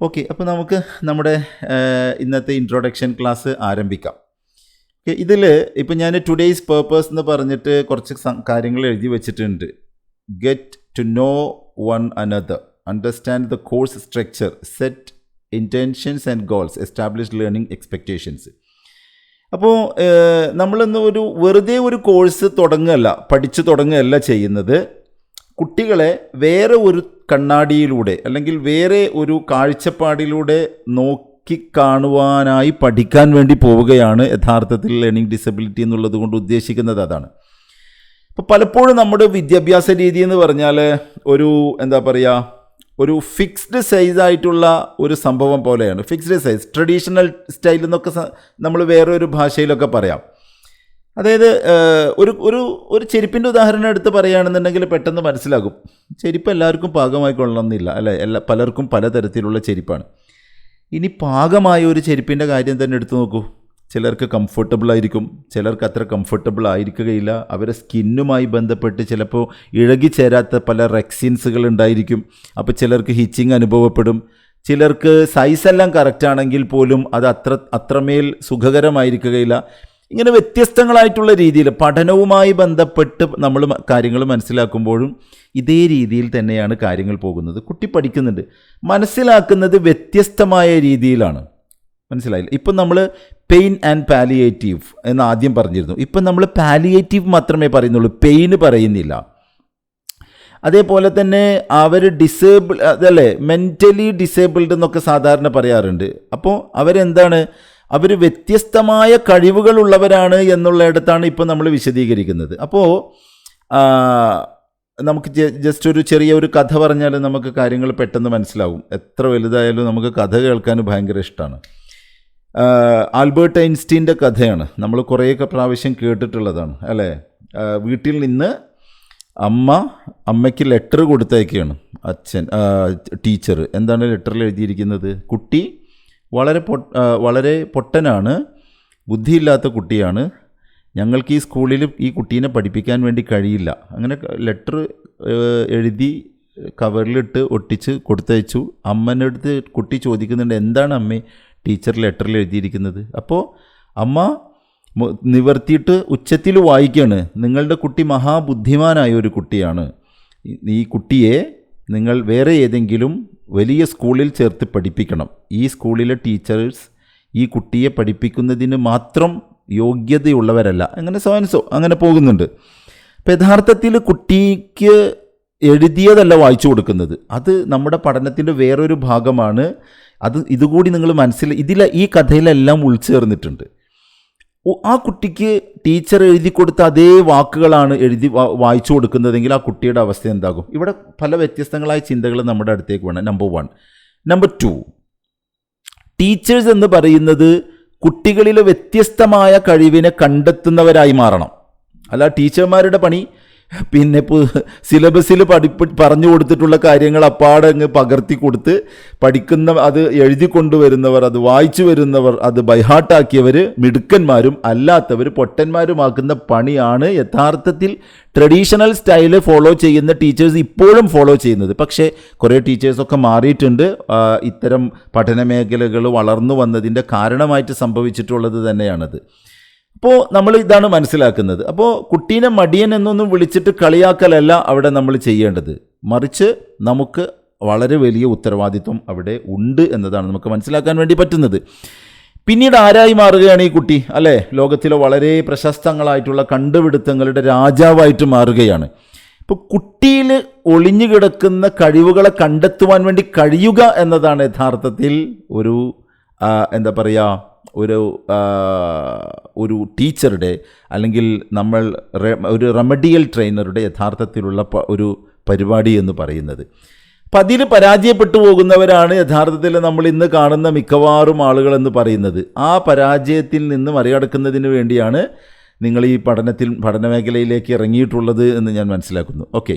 Okay, അപ്പോൾ നമുക്ക് നമ്മുടെ ഇന്നത്തെ ഇൻട്രൊഡക്ഷൻ ക്ലാസ് ആരംഭിക്കാം. ഓക്കെ, ഇതിൽ ഇപ്പം ഞാൻ ടുഡേയ്സ് പേർപ്പസ് എന്ന് പറഞ്ഞിട്ട് കുറച്ച് കാര്യങ്ങൾ എഴുതി വെച്ചിട്ടുണ്ട്. Get to know one another, understand the course structure, set intentions and goals, establish learning expectations. അപ്പോൾ നമ്മളിന്ന് വെറുതെ ഒരു കോഴ്സ് പഠിച്ചു തുടങ്ങുകയല്ല ചെയ്യുന്നത്. കുട്ടികളെ വേറെ ഒരു കണ്ണാടിയിലൂടെ അല്ലെങ്കിൽ വേറെ ഒരു കാഴ്ചപ്പാടിലൂടെ നോക്കിക്കാണുവാനായി പഠിക്കാൻ വേണ്ടി പോവുകയാണ് യഥാർത്ഥത്തിൽ ലേണിംഗ് ഡിസബിലിറ്റി എന്നുള്ളത് കൊണ്ട് ഉദ്ദേശിക്കുന്നത് അതാണ്. ഇപ്പോൾ പലപ്പോഴും നമ്മുടെ വിദ്യാഭ്യാസ രീതി എന്ന് പറഞ്ഞാൽ ഒരു ഫിക്സ്ഡ് സൈസായിട്ടുള്ള ഒരു സംഭവം പോലെയാണ്. ഫിക്സ്ഡ് സൈസ്, ട്രഡീഷണൽ സ്റ്റൈൽ എന്നൊക്കെ നമ്മൾ വേറെ ഒരു ഭാഷയിലൊക്കെ പറയാം. അതായത് ഒരു ചെരുപ്പിൻ്റെ ഉദാഹരണം എടുത്ത് പറയുകയാണെന്നുണ്ടെങ്കിൽ പെട്ടെന്ന് മനസ്സിലാകും. ചെരുപ്പ് എല്ലാവർക്കും പാകമായി കൊള്ളണമെന്നില്ല, അല്ലേ? പലർക്കും പലതരത്തിലുള്ള ചെരുപ്പാണ്. ഇനി പാകമായ ഒരു ചെരുപ്പിൻ്റെ കാര്യം തന്നെ എടുത്തു നോക്കൂ. ചിലർക്ക് കംഫർട്ടബിൾ ആയിരിക്കും, ചിലർക്ക് അത്ര കംഫർട്ടബിൾ ആയിരിക്കുകയില്ല. അവരെ സ്കിന്നുമായി ബന്ധപ്പെട്ട് ചിലപ്പോൾ ഇഴകിച്ചേരാത്ത പല റെക്സിൻസുകൾ ഉണ്ടായിരിക്കും. അപ്പോൾ ചിലർക്ക് ഹിച്ചിങ് അനുഭവപ്പെടും. ചിലർക്ക് സൈസെല്ലാം കറക്റ്റാണെങ്കിൽ പോലും അത് അത്രമേൽ സുഖകരമായിരിക്കുകയില്ല. ഇങ്ങനെ വ്യത്യസ്തങ്ങളായിട്ടുള്ള രീതിയിൽ പഠനവുമായി ബന്ധപ്പെട്ട് നമ്മൾ കാര്യങ്ങൾ മനസ്സിലാക്കുമ്പോഴും ഇതേ രീതിയിൽ തന്നെയാണ് കാര്യങ്ങൾ പോകുന്നത്. കുട്ടി പഠിക്കുന്നുണ്ട്, മനസ്സിലാക്കുന്നത് വ്യത്യസ്തമായ രീതിയിലാണ്. മനസ്സിലായില്ല? ഇപ്പം നമ്മൾ പെയിൻ ആൻഡ് പാലിയേറ്റീവ് എന്ന് ആദ്യം പറഞ്ഞിരുന്നു. ഇപ്പം നമ്മൾ പാലിയേറ്റീവ് മാത്രമേ പറയുന്നുള്ളൂ, പെയിന് പറയുന്നില്ല. അതേപോലെ തന്നെ അവർ മെൻ്റലി ഡിസേബിൾഡ് എന്നൊക്കെ സാധാരണ പറയാറുണ്ട്. അപ്പോൾ അവർ വ്യത്യസ്തമായ കഴിവുകളുള്ളവരാണ് എന്നുള്ളിടത്താണ് ഇപ്പോൾ നമ്മൾ വിശദീകരിക്കുന്നത്. അപ്പോൾ നമുക്ക് ജസ്റ്റ് ഒരു ചെറിയ കഥ പറഞ്ഞാൽ നമുക്ക് കാര്യങ്ങൾ പെട്ടെന്ന് മനസ്സിലാവും. എത്ര വലുതായാലും നമുക്ക് കഥ കേൾക്കാൻ ഭയങ്കര ഇഷ്ടമാണ്. ആൽബർട്ട് ഐൻസ്റ്റീൻ്റെ കഥയാണ്. നമ്മൾ കുറേയൊക്കെ പ്രാവശ്യം കേട്ടിട്ടുള്ളതാണ്, അല്ലേ? വീട്ടിൽ നിന്ന് അമ്മയ്ക്ക് ലെറ്റർ കൊടുത്തയക്കുകയാണ് ടീച്ചർ. എന്താണ് ലെറ്ററിൽ എഴുതിയിരിക്കുന്നത്? കുട്ടി വളരെ പൊട്ടനാണ്, ബുദ്ധിയില്ലാത്ത കുട്ടിയാണ്, ഞങ്ങൾക്ക് ഈ സ്കൂളിൽ ഈ കുട്ടീനെ പഠിപ്പിക്കാൻ വേണ്ടി കഴിയില്ല. അങ്ങനെ ലെറ്റർ എഴുതി കവറിലിട്ട് ഒട്ടിച്ച് കൊടുത്തയച്ചു. അമ്മൻ്റെ അടുത്ത് കുട്ടി ചോദിക്കുന്നുണ്ട്, എന്താണ് അമ്മേ ടീച്ചർ ലെറ്ററിൽ എഴുതിയിരിക്കുന്നത്? അപ്പോൾ അമ്മ നിവർത്തിയിട്ട് ഉച്ചത്തിൽ വായിക്കുകയാണ്, നിങ്ങളുടെ കുട്ടി മഹാബുദ്ധിമാനായ ഒരു കുട്ടിയാണ്, ഈ കുട്ടിയെ നിങ്ങൾ വേറെ ഏതെങ്കിലും വലിയ സ്കൂളിൽ ചേർത്ത് പഠിപ്പിക്കണം. ഈ സ്കൂളിലെ ടീച്ചേഴ്സ് ഈ കുട്ടിയെ പഠിപ്പിക്കുന്നതിന് മാത്രം യോഗ്യതയുള്ളവരല്ല. അങ്ങനെ പോകുന്നുണ്ട്. അപ്പോൾ യഥാർത്ഥത്തിൽ കുട്ടിക്ക് എഴുതിയതല്ല വായിച്ചു കൊടുക്കുന്നത്. അത് നമ്മുടെ പഠനത്തിൻ്റെ വേറൊരു ഭാഗമാണ്. ഇതുകൂടി നിങ്ങൾ ഈ കഥയിലെല്ലാം ഉൾച്ചേർന്നിട്ടുണ്ട്. ആ കുട്ടിക്ക് ടീച്ചർ എഴുതി കൊടുത്ത അതേ വാക്കുകളാണ് വായിച്ചു കൊടുക്കുന്നതെങ്കിൽ ആ കുട്ടിയുടെ അവസ്ഥ എന്താകും? ഇവിടെ പല വ്യത്യസ്തങ്ങളായ ചിന്തകൾ നമ്മുടെ അടുത്തേക്ക് വേണം. നമ്പർ 1. നമ്പർ 2, ടീച്ചേഴ്സ് എന്ന് പറയുന്നത് കുട്ടികളിലെ വ്യത്യസ്തമായ കഴിവിനെ കണ്ടെത്തുന്നവരായി മാറണം. അല്ല ടീച്ചർമാരുടെ പണി പിന്നെ സിലബസിൽ പറഞ്ഞു കൊടുത്തിട്ടുള്ള കാര്യങ്ങൾ അപ്പാടെ അങ്ങ് പകർത്തി കൊടുത്ത് അത് എഴുതി കൊണ്ടുവരുന്നവർ, അത് വായിച്ചു വരുന്നവർ, അത് ബൈഹാർട്ടാക്കിയവർ മിടുക്കന്മാരും അല്ലാത്തവർ പൊട്ടന്മാരുമാക്കുന്ന പണിയാണ് യഥാർത്ഥത്തിൽ ട്രഡീഷണൽ സ്റ്റൈല് ഫോളോ ചെയ്യുന്ന ടീച്ചേഴ്സ് ഇപ്പോഴും ഫോളോ ചെയ്യുന്നത്. പക്ഷേ കുറേ ടീച്ചേഴ്സൊക്കെ മാറിയിട്ടുണ്ട്. ഇത്തരം പഠന മേഖലകൾ വളർന്നു വന്നതിൻ്റെ കാരണമായിട്ട് സംഭവിച്ചിട്ടുള്ളത് തന്നെയാണത്. അപ്പോൾ നമ്മൾ ഇതാണ് മനസ്സിലാക്കുന്നത്. അപ്പോൾ കുട്ടീനെ മടിയൻ എന്നൊന്നും വിളിച്ചിട്ട് കളിയാക്കലല്ല അവിടെ നമ്മൾ ചെയ്യേണ്ടത്. മറിച്ച് നമുക്ക് വളരെ വലിയ ഉത്തരവാദിത്വം അവിടെ ഉണ്ട് എന്നതാണ് നമുക്ക് മനസ്സിലാക്കാൻ വേണ്ടി പറ്റുന്നത്. പിന്നീട് ആരായി മാറുകയാണ് ഈ കുട്ടി? അല്ലേ, ലോകത്തിലെ വളരെ പ്രശസ്തങ്ങളായിട്ടുള്ള കണ്ടുപിടുത്തങ്ങളുടെ രാജാവായിട്ട് മാറുകയാണ്. ഇപ്പോൾ കുട്ടിയിൽ ഒളിഞ്ഞു കിടക്കുന്ന കഴിവുകളെ കണ്ടെത്തുവാൻ വേണ്ടി കഴിയുക എന്നതാണ് യഥാർത്ഥത്തിൽ ഒരു ടീച്ചറുടെ അല്ലെങ്കിൽ ഒരു റെമഡിയൽ ട്രെയിനറുടെ യഥാർത്ഥത്തിലുള്ള ഒരു പരിപാടി എന്ന് പറയുന്നത്. അപ്പം അതിൽ പരാജയപ്പെട്ടു പോകുന്നവരാണ് യഥാർത്ഥത്തിൽ നമ്മൾ ഇന്ന് കാണുന്ന മിക്കവാറും ആളുകളെന്ന് പറയുന്നത്. ആ പരാജയത്തിൽ നിന്ന് മറികടക്കുന്നതിന് വേണ്ടിയാണ് നിങ്ങൾ ഈ പഠനമേഖലയിലേക്ക് ഇറങ്ങിയിട്ടുള്ളത് എന്ന് ഞാൻ മനസ്സിലാക്കുന്നു. ഓക്കെ,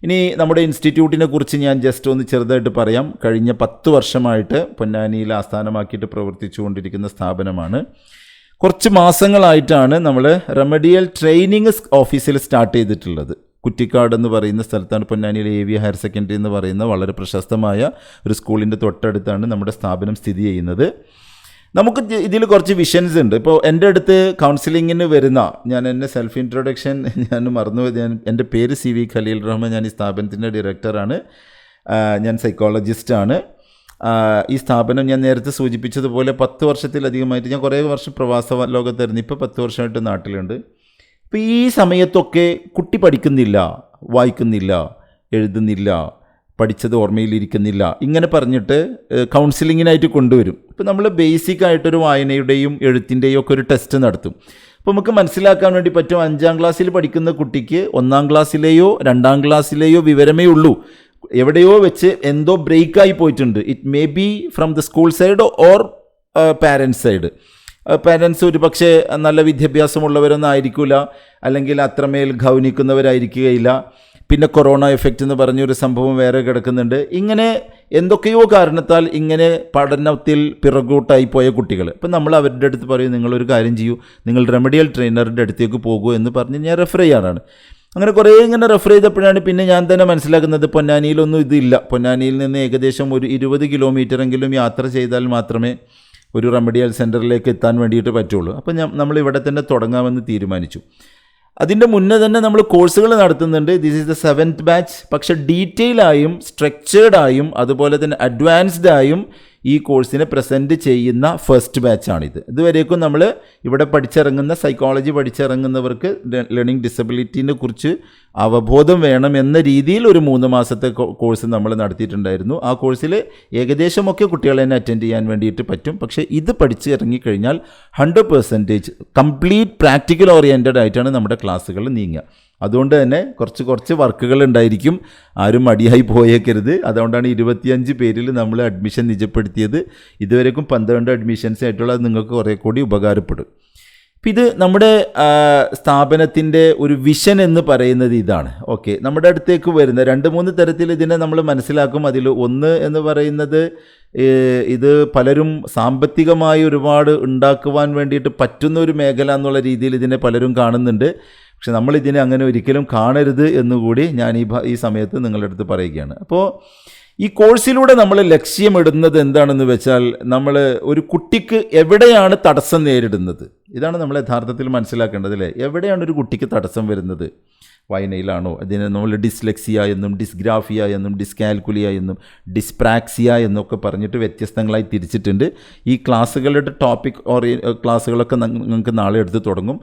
ഇനി നമ്മുടെ ഇൻസ്റ്റിറ്റ്യൂട്ടിനെ കുറിച്ച് ഞാൻ ജസ്റ്റ് ഒന്ന് ചെറുതായിട്ട് പറയാം. കഴിഞ്ഞ 10 വർഷമായിട്ട് പൊന്നാനിയിൽ ആസ്ഥാനമാക്കിയിട്ട് പ്രവർത്തിച്ചുകൊണ്ടിരിക്കുന്ന സ്ഥാപനമാണ്. കുറച്ച് മാസങ്ങളായിട്ടാണ് നമ്മൾ റെമഡിയൽ ട്രെയിനിങ് ഓഫീസിൽ സ്റ്റാർട്ട് ചെയ്തിട്ടുള്ളത്. കുറ്റിക്കാട് എന്ന് പറയുന്ന സ്ഥലത്താണ്, പൊന്നാനിയിൽ AV ഹയർ സെക്കൻഡറി എന്ന് പറയുന്ന വളരെ പ്രശസ്തമായ ഒരു സ്കൂളിൻ്റെ തൊട്ടടുത്താണ് നമ്മുടെ സ്ഥാപനം സ്ഥിതി ചെയ്യുന്നത്. നമുക്ക് ഇതിൽ കുറച്ച് വിഷൻസ് ഉണ്ട്. ഇപ്പോൾ എൻ്റെ അടുത്ത് കൗൺസിലിങ്ങിന് വരുന്ന, ഞാൻ എൻ്റെ സെൽഫ് ഇൻട്രൊഡക്ഷൻ ഞാൻ മറന്നുപോയത്, എൻ്റെ പേര് CV ഖലീൽ റഹ്മാൻ, ഞാൻ ഈ സ്ഥാപനത്തിൻ്റെ ഡയറക്ടറാണ്, ഞാൻ സൈക്കോളജിസ്റ്റാണ്. ഈ സ്ഥാപനം ഞാൻ നേരത്തെ സൂചിപ്പിച്ചതുപോലെ 10 വർഷത്തിലധികമായിട്ട്, ഞാൻ കുറേ വർഷം പ്രവാസ ലോകത്തായിരുന്നു, ഇപ്പോൾ 10 വർഷമായിട്ട് നാട്ടിലുണ്ട്. ഇപ്പോൾ ഈ സമയത്തൊക്കെ കുട്ടി പഠിക്കുന്നില്ല, വായിക്കുന്നില്ല, എഴുതുന്നില്ല, പഠിച്ചത് ഓർമ്മയിലിരിക്കുന്നില്ല, ഇങ്ങനെ പറഞ്ഞിട്ട് കൗൺസിലിങ്ങിനായിട്ട് കൊണ്ടുവരും. ഇപ്പോൾ നമ്മൾ ബേസിക് ആയിട്ടൊരു വായനയുടെയും എഴുത്തിൻ്റെയും ഒക്കെ ഒരു ടെസ്റ്റ് നടത്തും. അപ്പോൾ നമുക്ക് മനസ്സിലാക്കാൻ വേണ്ടി പറ്റും, 5ാം ക്ലാസ്സിൽ പഠിക്കുന്ന കുട്ടിക്ക് 1ാം ക്ലാസ്സിലെയോ 2ാം ക്ലാസ്സിലെയോ വിവരമേ ഉള്ളൂ, എവിടെയോ വെച്ച് എന്തോ ബ്രേക്കായി പോയിട്ടുണ്ട്. It may be from the school side or parents side. Parents ഒരു പക്ഷേ നല്ല വിദ്യാഭ്യാസമുള്ളവരൊന്നും ആയിരിക്കില്ല, അല്ലെങ്കിൽ അത്രമേൽ ഗൗനിക്കുന്നവരായിരിക്കുകയില്ല. പിന്നെ കൊറോണ എഫക്റ്റ് എന്ന് പറഞ്ഞൊരു സംഭവം വേറെ കിടക്കുന്നുണ്ട്. ഇങ്ങനെ എന്തൊക്കെയോ കാരണത്താൽ ഇങ്ങനെ പഠനത്തിൽ പിറകോട്ടായി പോയ കുട്ടികൾ, ഇപ്പം നമ്മൾ അവരുടെ അടുത്ത് പറയും, നിങ്ങളൊരു കാര്യം ചെയ്യൂ, നിങ്ങൾ റെമഡിയൽ ട്രെയിനറുടെ അടുത്തേക്ക് പോകൂ എന്ന് പറഞ്ഞ് ഞാൻ റെഫർ ചെയ്യാറാണ്. അങ്ങനെ കുറേ ഇങ്ങനെ റെഫർ ചെയ്തപ്പോഴാണ് പിന്നെ ഞാൻ തന്നെ മനസ്സിലാക്കുന്നത്, പൊന്നാനിയിലൊന്നും ഇതില്ല. പൊന്നാനിയിൽ നിന്ന് ഏകദേശം ഒരു 20 കിലോമീറ്ററെങ്കിലും യാത്ര ചെയ്താൽ മാത്രമേ ഒരു റെമഡിയൽ സെൻറ്ററിലേക്ക് എത്താൻ വേണ്ടിയിട്ട് പറ്റുള്ളൂ. അപ്പോൾ നമ്മൾ ഇവിടെ തന്നെ തുടങ്ങാമെന്ന് തീരുമാനിച്ചു. അതിൻ്റെ മുന്നേ തന്നെ നമ്മൾ കോഴ്സുകൾ നടത്തുന്നുണ്ട്. This is the 7th batch. പക്ഷേ ഡീറ്റെയിലായും സ്ട്രക്ചേർഡായും അതുപോലെ തന്നെ അഡ്വാൻസ്ഡായും ഈ കോഴ്സിനെ പ്രസൻറ്റ് ചെയ്യുന്ന ഫസ്റ്റ് ബാച്ചാണിത്. ഇതുവരേക്കും നമ്മൾ ഇവിടെ പഠിച്ചിറങ്ങുന്ന, സൈക്കോളജി പഠിച്ചിറങ്ങുന്നവർക്ക് ലേണിംഗ് ഡിസബിലിറ്റീനെ കുറിച്ച് അവബോധം വേണം എന്ന രീതിയിൽ ഒരു 3 മാസത്തെ കോഴ്സ് നമ്മൾ നടത്തിയിട്ടുണ്ടായിരുന്നു. ആ കോഴ്സിൽ ഏകദേശമൊക്കെ കുട്ടികളെ തന്നെ അറ്റൻഡ് ചെയ്യാൻ വേണ്ടിയിട്ട് പറ്റും. പക്ഷേ ഇത് പഠിച്ച് ഇറങ്ങിക്കഴിഞ്ഞാൽ 100% കംപ്ലീറ്റ് പ്രാക്ടിക്കൽ ഓറിയൻറ്റഡ് ആയിട്ടാണ് നമ്മുടെ ക്ലാസ്സുകൾ നീങ്ങുക. അതുകൊണ്ട് തന്നെ കുറച്ച് വർക്കുകൾ ഉണ്ടായിരിക്കും, ആരും മടിയായി പോയേക്കരുത്. അതുകൊണ്ടാണ് 25 പേരിൽ നമ്മൾ അഡ്മിഷൻ നിജപ്പെടുത്തിയത്. ഇതുവരെക്കും 12 അഡ്മിഷൻസ് ആയിട്ടുള്ള, അത് നിങ്ങൾക്ക് കുറേ കൂടി ഉപകാരപ്പെടും. അപ്പം ഇത് നമ്മുടെ സ്ഥാപനത്തിൻ്റെ ഒരു വിഷൻ എന്ന് പറയുന്നത് ഇതാണ്. ഓക്കെ, നമ്മുടെ അടുത്തേക്ക് വരുന്ന 2-3 തരത്തിൽ ഇതിനെ നമ്മൾ മനസ്സിലാക്കും. അതിൽ ഒന്ന് എന്ന് പറയുന്നത്, ഇത് പലരും സാമ്പത്തികമായി ഒരുപാട് ഉണ്ടാക്കുവാൻ വേണ്ടിയിട്ട് പറ്റുന്ന ഒരു മേഖല എന്നുള്ള രീതിയിൽ ഇതിനെ പലരും കാണുന്നുണ്ട്. പക്ഷെ നമ്മളിതിനെ അങ്ങനെ ഒരിക്കലും കാണരുത് എന്നുകൂടി ഞാൻ ഈ സമയത്ത് നിങ്ങളുടെ അടുത്ത് പറയുകയാണ്. അപ്പോൾ ഈ കോഴ്സിലൂടെ നമ്മൾ ലക്ഷ്യമിടുന്നത് എന്താണെന്ന് വെച്ചാൽ, നമ്മൾ ഒരു കുട്ടിക്ക് എവിടെയാണ് തടസ്സം നേരിടുന്നത്, ഇതാണ് നമ്മൾ യഥാർത്ഥത്തിൽ മനസ്സിലാക്കേണ്ടത് അല്ലേ. എവിടെയാണ് ഒരു കുട്ടിക്ക് തടസ്സം വരുന്നത്? വായനയിലാണോ? അതിനെ നമ്മൾ ഡിസ്ലെക്സിയ എന്നും ഡിസ്ഗ്രാഫിയ എന്നും ഡിസ്കാൽക്കുലിയ എന്നും ഡിസ്പ്രാക്സിയ എന്നൊക്കെ പറഞ്ഞിട്ട് വ്യത്യസ്തങ്ങളായി തിരിച്ചിട്ടുണ്ട്. ഈ ക്ലാസ്സുകളുടെ ടോപ്പിക് ക്ലാസ്സുകളൊക്കെ നിങ്ങൾക്ക് നാളെ എടുത്ത് തുടങ്ങും.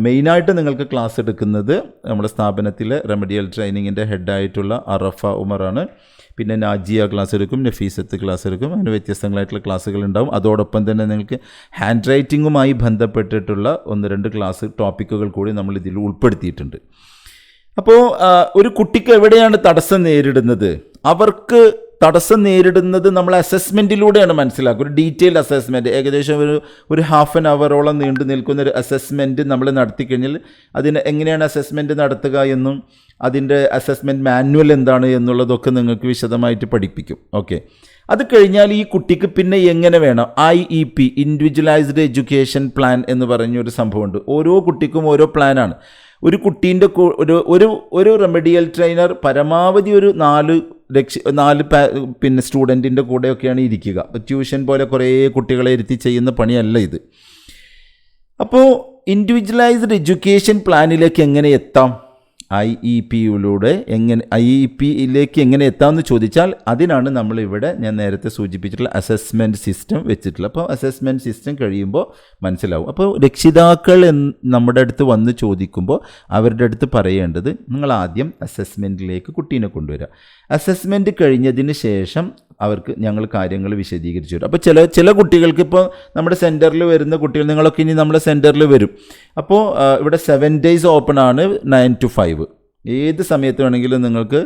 മെയിനായിട്ട് നിങ്ങൾക്ക് ക്ലാസ് എടുക്കുന്നത് നമ്മുടെ സ്ഥാപനത്തിലെ റെമഡിയൽ ട്രെയിനിങ്ങിൻ്റെ ഹെഡായിട്ടുള്ള അറഫ ഉമറാണ്. പിന്നെ നാജിയ ക്ലാസ് എടുക്കും, നഫീസത്ത് ക്ലാസ് എടുക്കും. അങ്ങനെ വ്യത്യസ്തങ്ങളായിട്ടുള്ള ക്ലാസ്സുകൾ ഉണ്ടാവും. അതോടൊപ്പം തന്നെ നിങ്ങൾക്ക് ഹാൻഡ് റൈറ്റിങ്ങുമായി ബന്ധപ്പെട്ടിട്ടുള്ള 1-2 ക്ലാസ് ടോപ്പിക്കുകൾ കൂടി നമ്മൾ ഇതിൽ ഉൾപ്പെടുത്തിയിട്ടുണ്ട്. അപ്പോൾ ഒരു കുട്ടിക്ക് എവിടെയാണ് തടസ്സം നേരിടുന്നത്? അവർക്ക് തടസ്സം നേരിടുന്നത് നമ്മൾ അസസ്മെൻറ്റിലൂടെയാണ് മനസ്സിലാക്കുക. ഒരു ഡീറ്റെയിൽഡ് അസസ്മെൻറ്റ്, ഏകദേശം ഒരു ഹാഫ് ആൻ അവറോളം നീണ്ടു നിൽക്കുന്ന ഒരു അസസ്മെൻറ്റ് നമ്മൾ നടത്തിക്കഴിഞ്ഞാൽ, അതിന് എങ്ങനെയാണ് അസസ്മെൻറ്റ് നടത്തുക എന്നും അതിൻ്റെ അസസ്മെൻറ്റ് മാനുവൽ എന്താണ് എന്നുള്ളതൊക്കെ നിങ്ങൾക്ക് വിശദമായിട്ട് പഠിപ്പിക്കും. ഓക്കെ, അത് കഴിഞ്ഞാൽ ഈ കുട്ടിക്ക് പിന്നെ എങ്ങനെ വേണം, IEP ഇൻഡിവിജ്വലൈസ്ഡ് എഡ്യൂക്കേഷൻ പ്ലാൻ എന്ന് പറഞ്ഞൊരു സംഭവമുണ്ട്. ഓരോ കുട്ടിക്കും ഓരോ പ്ലാനാണ്. ഒരു കുട്ടീൻ്റെ ഒരു റെമഡിയൽ ട്രെയിനർ പരമാവധി ഒരു 4 പിന്നെ സ്റ്റുഡൻറ്റിൻ്റെ കൂടെയൊക്കെയാണ് ഇരിക്കുക. ട്യൂഷൻ പോലെ കുറേ കുട്ടികളെ ഇരുത്തി ചെയ്യുന്ന പണിയല്ല ഇത്. അപ്പോൾ ഇൻഡിവിജ്വലൈസ്ഡ് എഡ്യൂക്കേഷൻ പ്ലാനിലേക്ക് എങ്ങനെ എത്താം? IEPയിലേക്ക് എങ്ങനെ എത്താമെന്ന് ചോദിച്ചാൽ, അതിനാണ് നമ്മളിവിടെ ഞാൻ നേരത്തെ സൂചിപ്പിച്ചിട്ടുള്ള അസസ്മെൻറ്റ് സിസ്റ്റം വെച്ചിട്ടുള്ളത്. അപ്പോൾ അസസ്മെൻറ്റ് സിസ്റ്റം കഴിയുമ്പോൾ മനസ്സിലാവും. അപ്പോൾ രക്ഷിതാക്കൾ നമ്മുടെ അടുത്ത് വന്ന് ചോദിക്കുമ്പോൾ അവരുടെ അടുത്ത് പറയേണ്ടത്, നിങ്ങൾ ആദ്യം അസസ്മെൻറ്റിലേക്ക് കുട്ടീനെ കൊണ്ടുവരിക. അസസ്മെൻറ്റ് കഴിഞ്ഞതിന് ശേഷം അവർക്ക് ഞങ്ങൾ കാര്യങ്ങൾ വിശദീകരിച്ചു തരും. അപ്പോൾ ചില കുട്ടികൾക്ക്, ഇപ്പോൾ നമ്മുടെ സെൻറ്ററിൽ വരുന്ന കുട്ടികൾ, നിങ്ങളൊക്കെ ഇനി നമ്മുടെ സെൻറ്ററിൽ വരും. അപ്പോൾ ഇവിടെ 7 days ഓപ്പൺ ആണ്, 9 to 5. ഏത് സമയത്ത് വേണമെങ്കിലും നിങ്ങൾക്ക്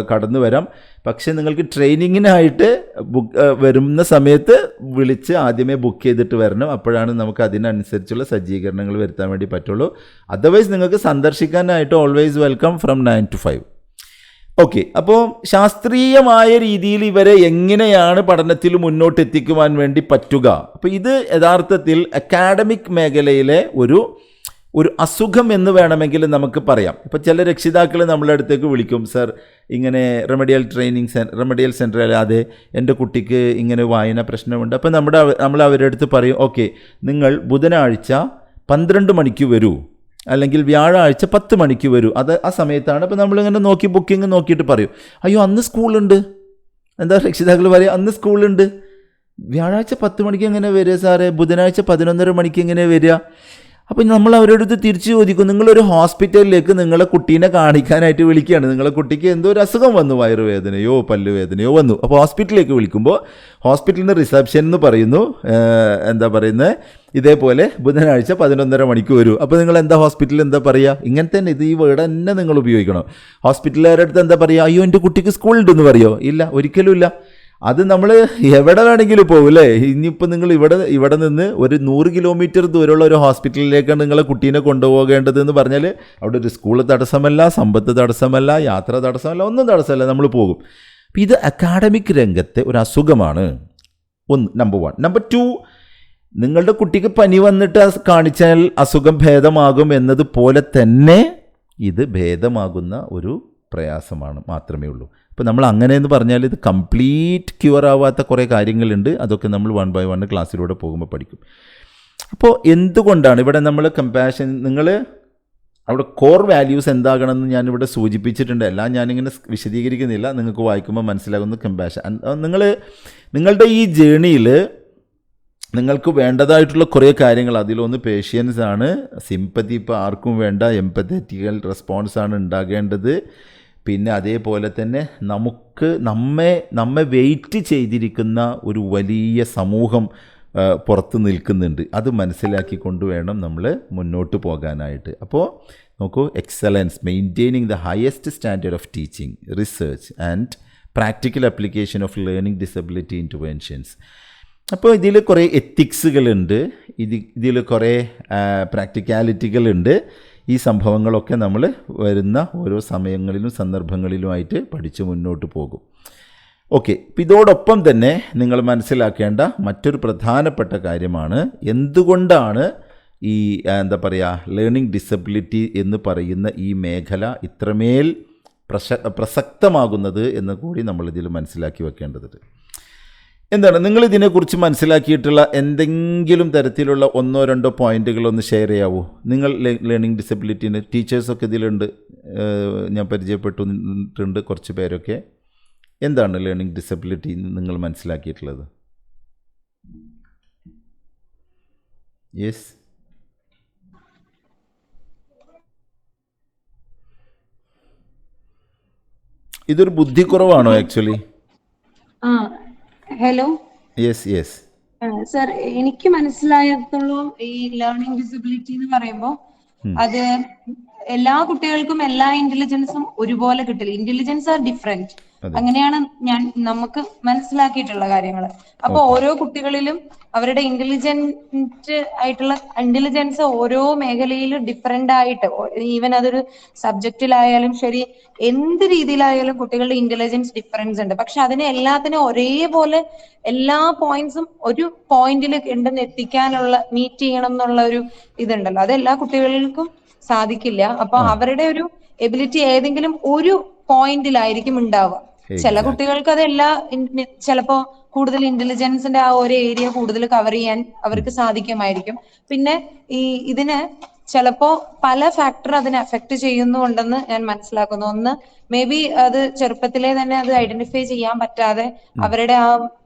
കടന്നു വരാം. പക്ഷേ നിങ്ങൾക്ക് ട്രെയിനിങ്ങിനായിട്ട് വരുന്ന സമയത്ത് വിളിച്ച് ആദ്യമേ ബുക്ക് ചെയ്തിട്ട് വരണം. അപ്പോഴാണ് നമുക്ക് അതിനനുസരിച്ചുള്ള സജ്ജീകരണങ്ങൾ വരുത്താൻ വേണ്ടി പറ്റുള്ളൂ. അതർവൈസ് നിങ്ങൾക്ക് സന്ദർശിക്കാനായിട്ട് always welcome from 9 to 5. Okay, അപ്പോൾ ശാസ്ത്രീയമായ രീതിയിൽ ഇവരെ എങ്ങനെയാണ് പഠനത്തിൽ മുന്നോട്ട് എത്തിക്കുവാൻ വേണ്ടി പറ്റുക? അപ്പോൾ ഇത് യഥാർത്ഥത്തിൽ അക്കാഡമിക് മേഖലയിലെ ഒരു അസുഖം എന്ന് വേണമെങ്കിൽ നമുക്ക് പറയാം. ഇപ്പോൾ ചില രക്ഷിതാക്കൾ നമ്മളെ അടുത്തേക്ക് വിളിക്കും, സർ ഇങ്ങനെ റെമഡിയൽ സെൻറ്റർ അല്ലാതെ എൻ്റെ കുട്ടിക്ക് ഇങ്ങനെ വായന പ്രശ്നമുണ്ട്. അപ്പോൾ നമ്മൾ അവരുടെ അടുത്ത് പറയും, ഓക്കെ നിങ്ങൾ ബുധനാഴ്ച 12 മണിക്ക് വരൂ, അല്ലെങ്കിൽ വ്യാഴാഴ്ച 10 മണിക്ക് വരൂ. ആ സമയത്താണ്. അപ്പോൾ നമ്മളിങ്ങനെ ബുക്കിംഗ് നോക്കിയിട്ട് പറയും, അയ്യോ അന്ന് സ്കൂളുണ്ട്. എന്താ രക്ഷിതാക്കൾ പറയുക, അന്ന് സ്കൂളുണ്ട്. വ്യാഴാഴ്ച 10 മണിക്ക് എങ്ങനെ വരിക സാറേ, ബുധനാഴ്ച 11:30 മണിക്ക് എങ്ങനെ വരിക? അപ്പോൾ നമ്മൾ അവരുടെ അടുത്ത് തിരിച്ചു ചോദിക്കും, നിങ്ങളൊരു ഹോസ്പിറ്റലിലേക്ക് നിങ്ങളെ കുട്ടീനെ കാണിക്കാനായിട്ട് വിളിക്കുകയാണ്. നിങ്ങളെ കുട്ടിക്ക് എന്തോ ഒരു അസുഖം വന്നു, വയറുവേദനയോ പല്ലുവേദനയോ വന്നു. അപ്പോൾ ഹോസ്പിറ്റലിലേക്ക് വിളിക്കുമ്പോൾ ഹോസ്പിറ്റലിൽ നിന്ന് റിസപ്ഷൻ എന്ന് പറയുന്നു, എന്താ പറയുന്നത്, ഇതേപോലെ ബുധനാഴ്ച 11:30 മണിക്ക് വരൂ. അപ്പോൾ നിങ്ങൾ എന്താ ഹോസ്പിറ്റലിൽ എന്താ പറയുക? ഇങ്ങനെ തന്നെ ഈ വേർഡ് തന്നെ നിങ്ങൾ ഉപയോഗിക്കണം. ഹോസ്പിറ്റലുകാരുടെ അടുത്ത് എന്താ പറയുക? അയ്യോ എൻ്റെ കുട്ടിക്ക് സ്കൂളുണ്ടെന്ന് പറയുമോ? ഇല്ല, ഒരിക്കലും ഇല്ല. അത് നമ്മൾ എവിടെ വേണമെങ്കിലും പോകും അല്ലേ. ഇനിയിപ്പോൾ നിങ്ങൾ ഇവിടെ നിന്ന് ഒരു 100 കിലോമീറ്റർ ദൂരമുള്ള ഒരു ഹോസ്പിറ്റലിലേക്കാണ് നിങ്ങളെ കുട്ടീനെ കൊണ്ടുപോകേണ്ടതെന്ന് പറഞ്ഞാൽ അവിടെ ഒരു സ്കൂൾ തടസ്സമല്ല, സമ്പത്ത് തടസ്സമല്ല, യാത്ര തടസ്സമല്ല, ഒന്നും തടസ്സമല്ല, നമ്മൾ പോകും. അപ്പം ഇത് അക്കാഡമിക് രംഗത്തെ ഒരു അസുഖമാണ്. നമ്പർ 1. നമ്പർ 2, നിങ്ങളുടെ കുട്ടിക്ക് പനി വന്നിട്ട് കാണിച്ചാൽ അസുഖം ഭേദമാകും എന്നതുപോലെ തന്നെ ഇത് ഭേദമാകുന്ന ഒരു പ്രയാസമാണ് മാത്രമേ ഉള്ളൂ. ഇപ്പോൾ നമ്മൾ അങ്ങനെയെന്ന് പറഞ്ഞാൽ ഇത് കംപ്ലീറ്റ് ക്യൂർ ആവാത്ത കുറേ കാര്യങ്ങളുണ്ട്. അതൊക്കെ നമ്മൾ 1 by 1 ക്ലാസ്സിലൂടെ പോകുമ്പോൾ പഠിക്കും. അപ്പോൾ എന്തുകൊണ്ടാണ് ഇവിടെ നമ്മൾ കമ്പാഷൻ, നിങ്ങൾ അവിടെ കോർ വാല്യൂസ് എന്താകണമെന്ന് ഞാനിവിടെ സൂചിപ്പിച്ചിട്ടുണ്ട്. എല്ലാം ഞാനിങ്ങനെ വിശദീകരിക്കുന്നില്ല, നിങ്ങൾക്ക് വായിക്കുമ്പോൾ മനസ്സിലാകുന്ന കമ്പാഷൻ. നിങ്ങളുടെ ഈ ജേണിയിൽ നിങ്ങൾക്ക് വേണ്ടതായിട്ടുള്ള കുറേ കാര്യങ്ങൾ, അതിലൊന്ന് പേഷ്യൻസ് ആണ്, സിമ്പതി ഇപ്പോൾ ആർക്കും വേണ്ട, എംപത്തറ്റിക്കൽ റെസ്പോൺസാണ് ഉണ്ടാകേണ്ടത്. പിന്നെ അതേപോലെ തന്നെ നമ്മെ വെയിറ്റ് ചെയ്തിരിക്കുന്ന ഒരു വലിയ സമൂഹം പുറത്ത് നിൽക്കുന്നുണ്ട്. അത് മനസ്സിലാക്കിക്കൊണ്ട് വേണം നമ്മൾ മുന്നോട്ട് പോകാനായിട്ട്. അപ്പോൾ നോക്കൂ, excellence, maintaining the highest standard of teaching, research and practical application of learning disability interventions. അപ്പോൾ ഇതിൽ കുറേ എത്തിക്സുകളുണ്ട്, ഇതിൽ കുറേ പ്രാക്ടിക്കാലിറ്റികളുണ്ട്. ഈ സംഭവങ്ങളൊക്കെ നമ്മൾ വരുന്ന ഓരോ സമയങ്ങളിലും സന്ദർഭങ്ങളിലുമായിട്ട് പഠിച്ച് മുന്നോട്ട് പോകും. ഓക്കെ, ഇപ്പം ഇതോടൊപ്പം തന്നെ നിങ്ങൾ മനസ്സിലാക്കേണ്ട മറ്റൊരു പ്രധാനപ്പെട്ട കാര്യമാണ് എന്തുകൊണ്ടാണ് ഈ എന്താ പറയുക ലേണിംഗ് ഡിസബിലിറ്റി എന്ന് പറയുന്ന ഈ മേഖല ഇത്രമേൽ പ്രസക്തമാകുന്നത് എന്ന് കൂടി നമ്മളിതിൽ മനസ്സിലാക്കി വെക്കേണ്ടതുണ്ട്. എന്താണ് നിങ്ങൾ ഇതിനെക്കുറിച്ച് മനസ്സിലാക്കിയിട്ടുള്ള എന്തെങ്കിലും തരത്തിലുള്ള 1-2 പോയിന്റുകളൊന്ന് ഷെയർ ചെയ്യാവോ? നിങ്ങൾ ലേണിംഗ് ഡിസബിലിറ്റീന് ടീച്ചേഴ്സൊക്കെ ഇതിലുണ്ട്, ഞാൻ പരിചയപ്പെട്ടിട്ടുണ്ട് കുറച്ച് പേരൊക്കെ. എന്താണ് ലേണിംഗ് ഡിസബിലിറ്റി നിങ്ങൾ മനസ്സിലാക്കിയിട്ടുള്ളത്? യെസ്, ഇതൊരു ബുദ്ധിക്കുറവാണോ ആക്ച്വലി? ഹലോ, യെസ് സർ, എനിക്ക് മനസ്സിലായത്തോളം ഈ ലേണിംഗ് ഡിസബിലിറ്റി എന്ന് പറയുമ്പോൾ അത് എല്ലാ കുട്ടികൾക്കും എല്ലാ ഇന്റലിജൻസും ഒരുപോലെ കിട്ടില്ല. Intelligence are different. അങ്ങനെയാണ് നമുക്ക് മനസ്സിലാക്കിയിട്ടുള്ള കാര്യങ്ങൾ. അപ്പൊ ഓരോ കുട്ടികളിലും അവരുടെ ഇന്റലിജൻസ് ഓരോ മേഖലയിലും ഡിഫറെന്റ് ആയിട്ട്, ഈവൻ അതൊരു സബ്ജക്റ്റിലായാലും ശരി, എന്ത് രീതിയിലായാലും കുട്ടികളുടെ ഇന്റലിജൻസ് ഡിഫറൻസ് ഉണ്ട്. പക്ഷെ അതിനെ എല്ലാത്തിനും ഒരേപോലെ എല്ലാ പോയിന്റ്സും ഒരു പോയിന്റിൽ ഉണ്ടെന്ന് എത്തിക്കാനുള്ള, മീറ്റ് ചെയ്യണം എന്നുള്ള ഒരു ഇതുണ്ടല്ലോ, അത് എല്ലാ കുട്ടികൾക്കും സാധിക്കില്ല. അപ്പൊ അവരുടെ ഒരു എബിലിറ്റി ഏതെങ്കിലും ഒരു പോയിന്റിലായിരിക്കും ഉണ്ടാവുക. ചില കുട്ടികൾക്ക് അതെല്ലാ ചിലപ്പോ കൂടുതൽ ഇന്റലിജൻസിന്റെ ആ ഒരു ഏരിയ കൂടുതൽ കവർ ചെയ്യാൻ അവർക്ക് സാധിക്കുമായിരിക്കും. പിന്നെ ഇതിന് ചിലപ്പോ പല ഫാക്ടർ അതിനെ അഫക്ട് ചെയ്യുന്നുണ്ടെന്ന് ഞാൻ മനസ്സിലാക്കുന്നു. ഒന്ന്, മേ ബി അത് ചെറുപ്പത്തിലെ തന്നെ അത് ഐഡന്റിഫൈ ചെയ്യാൻ പറ്റാതെ അവരുടെ ആ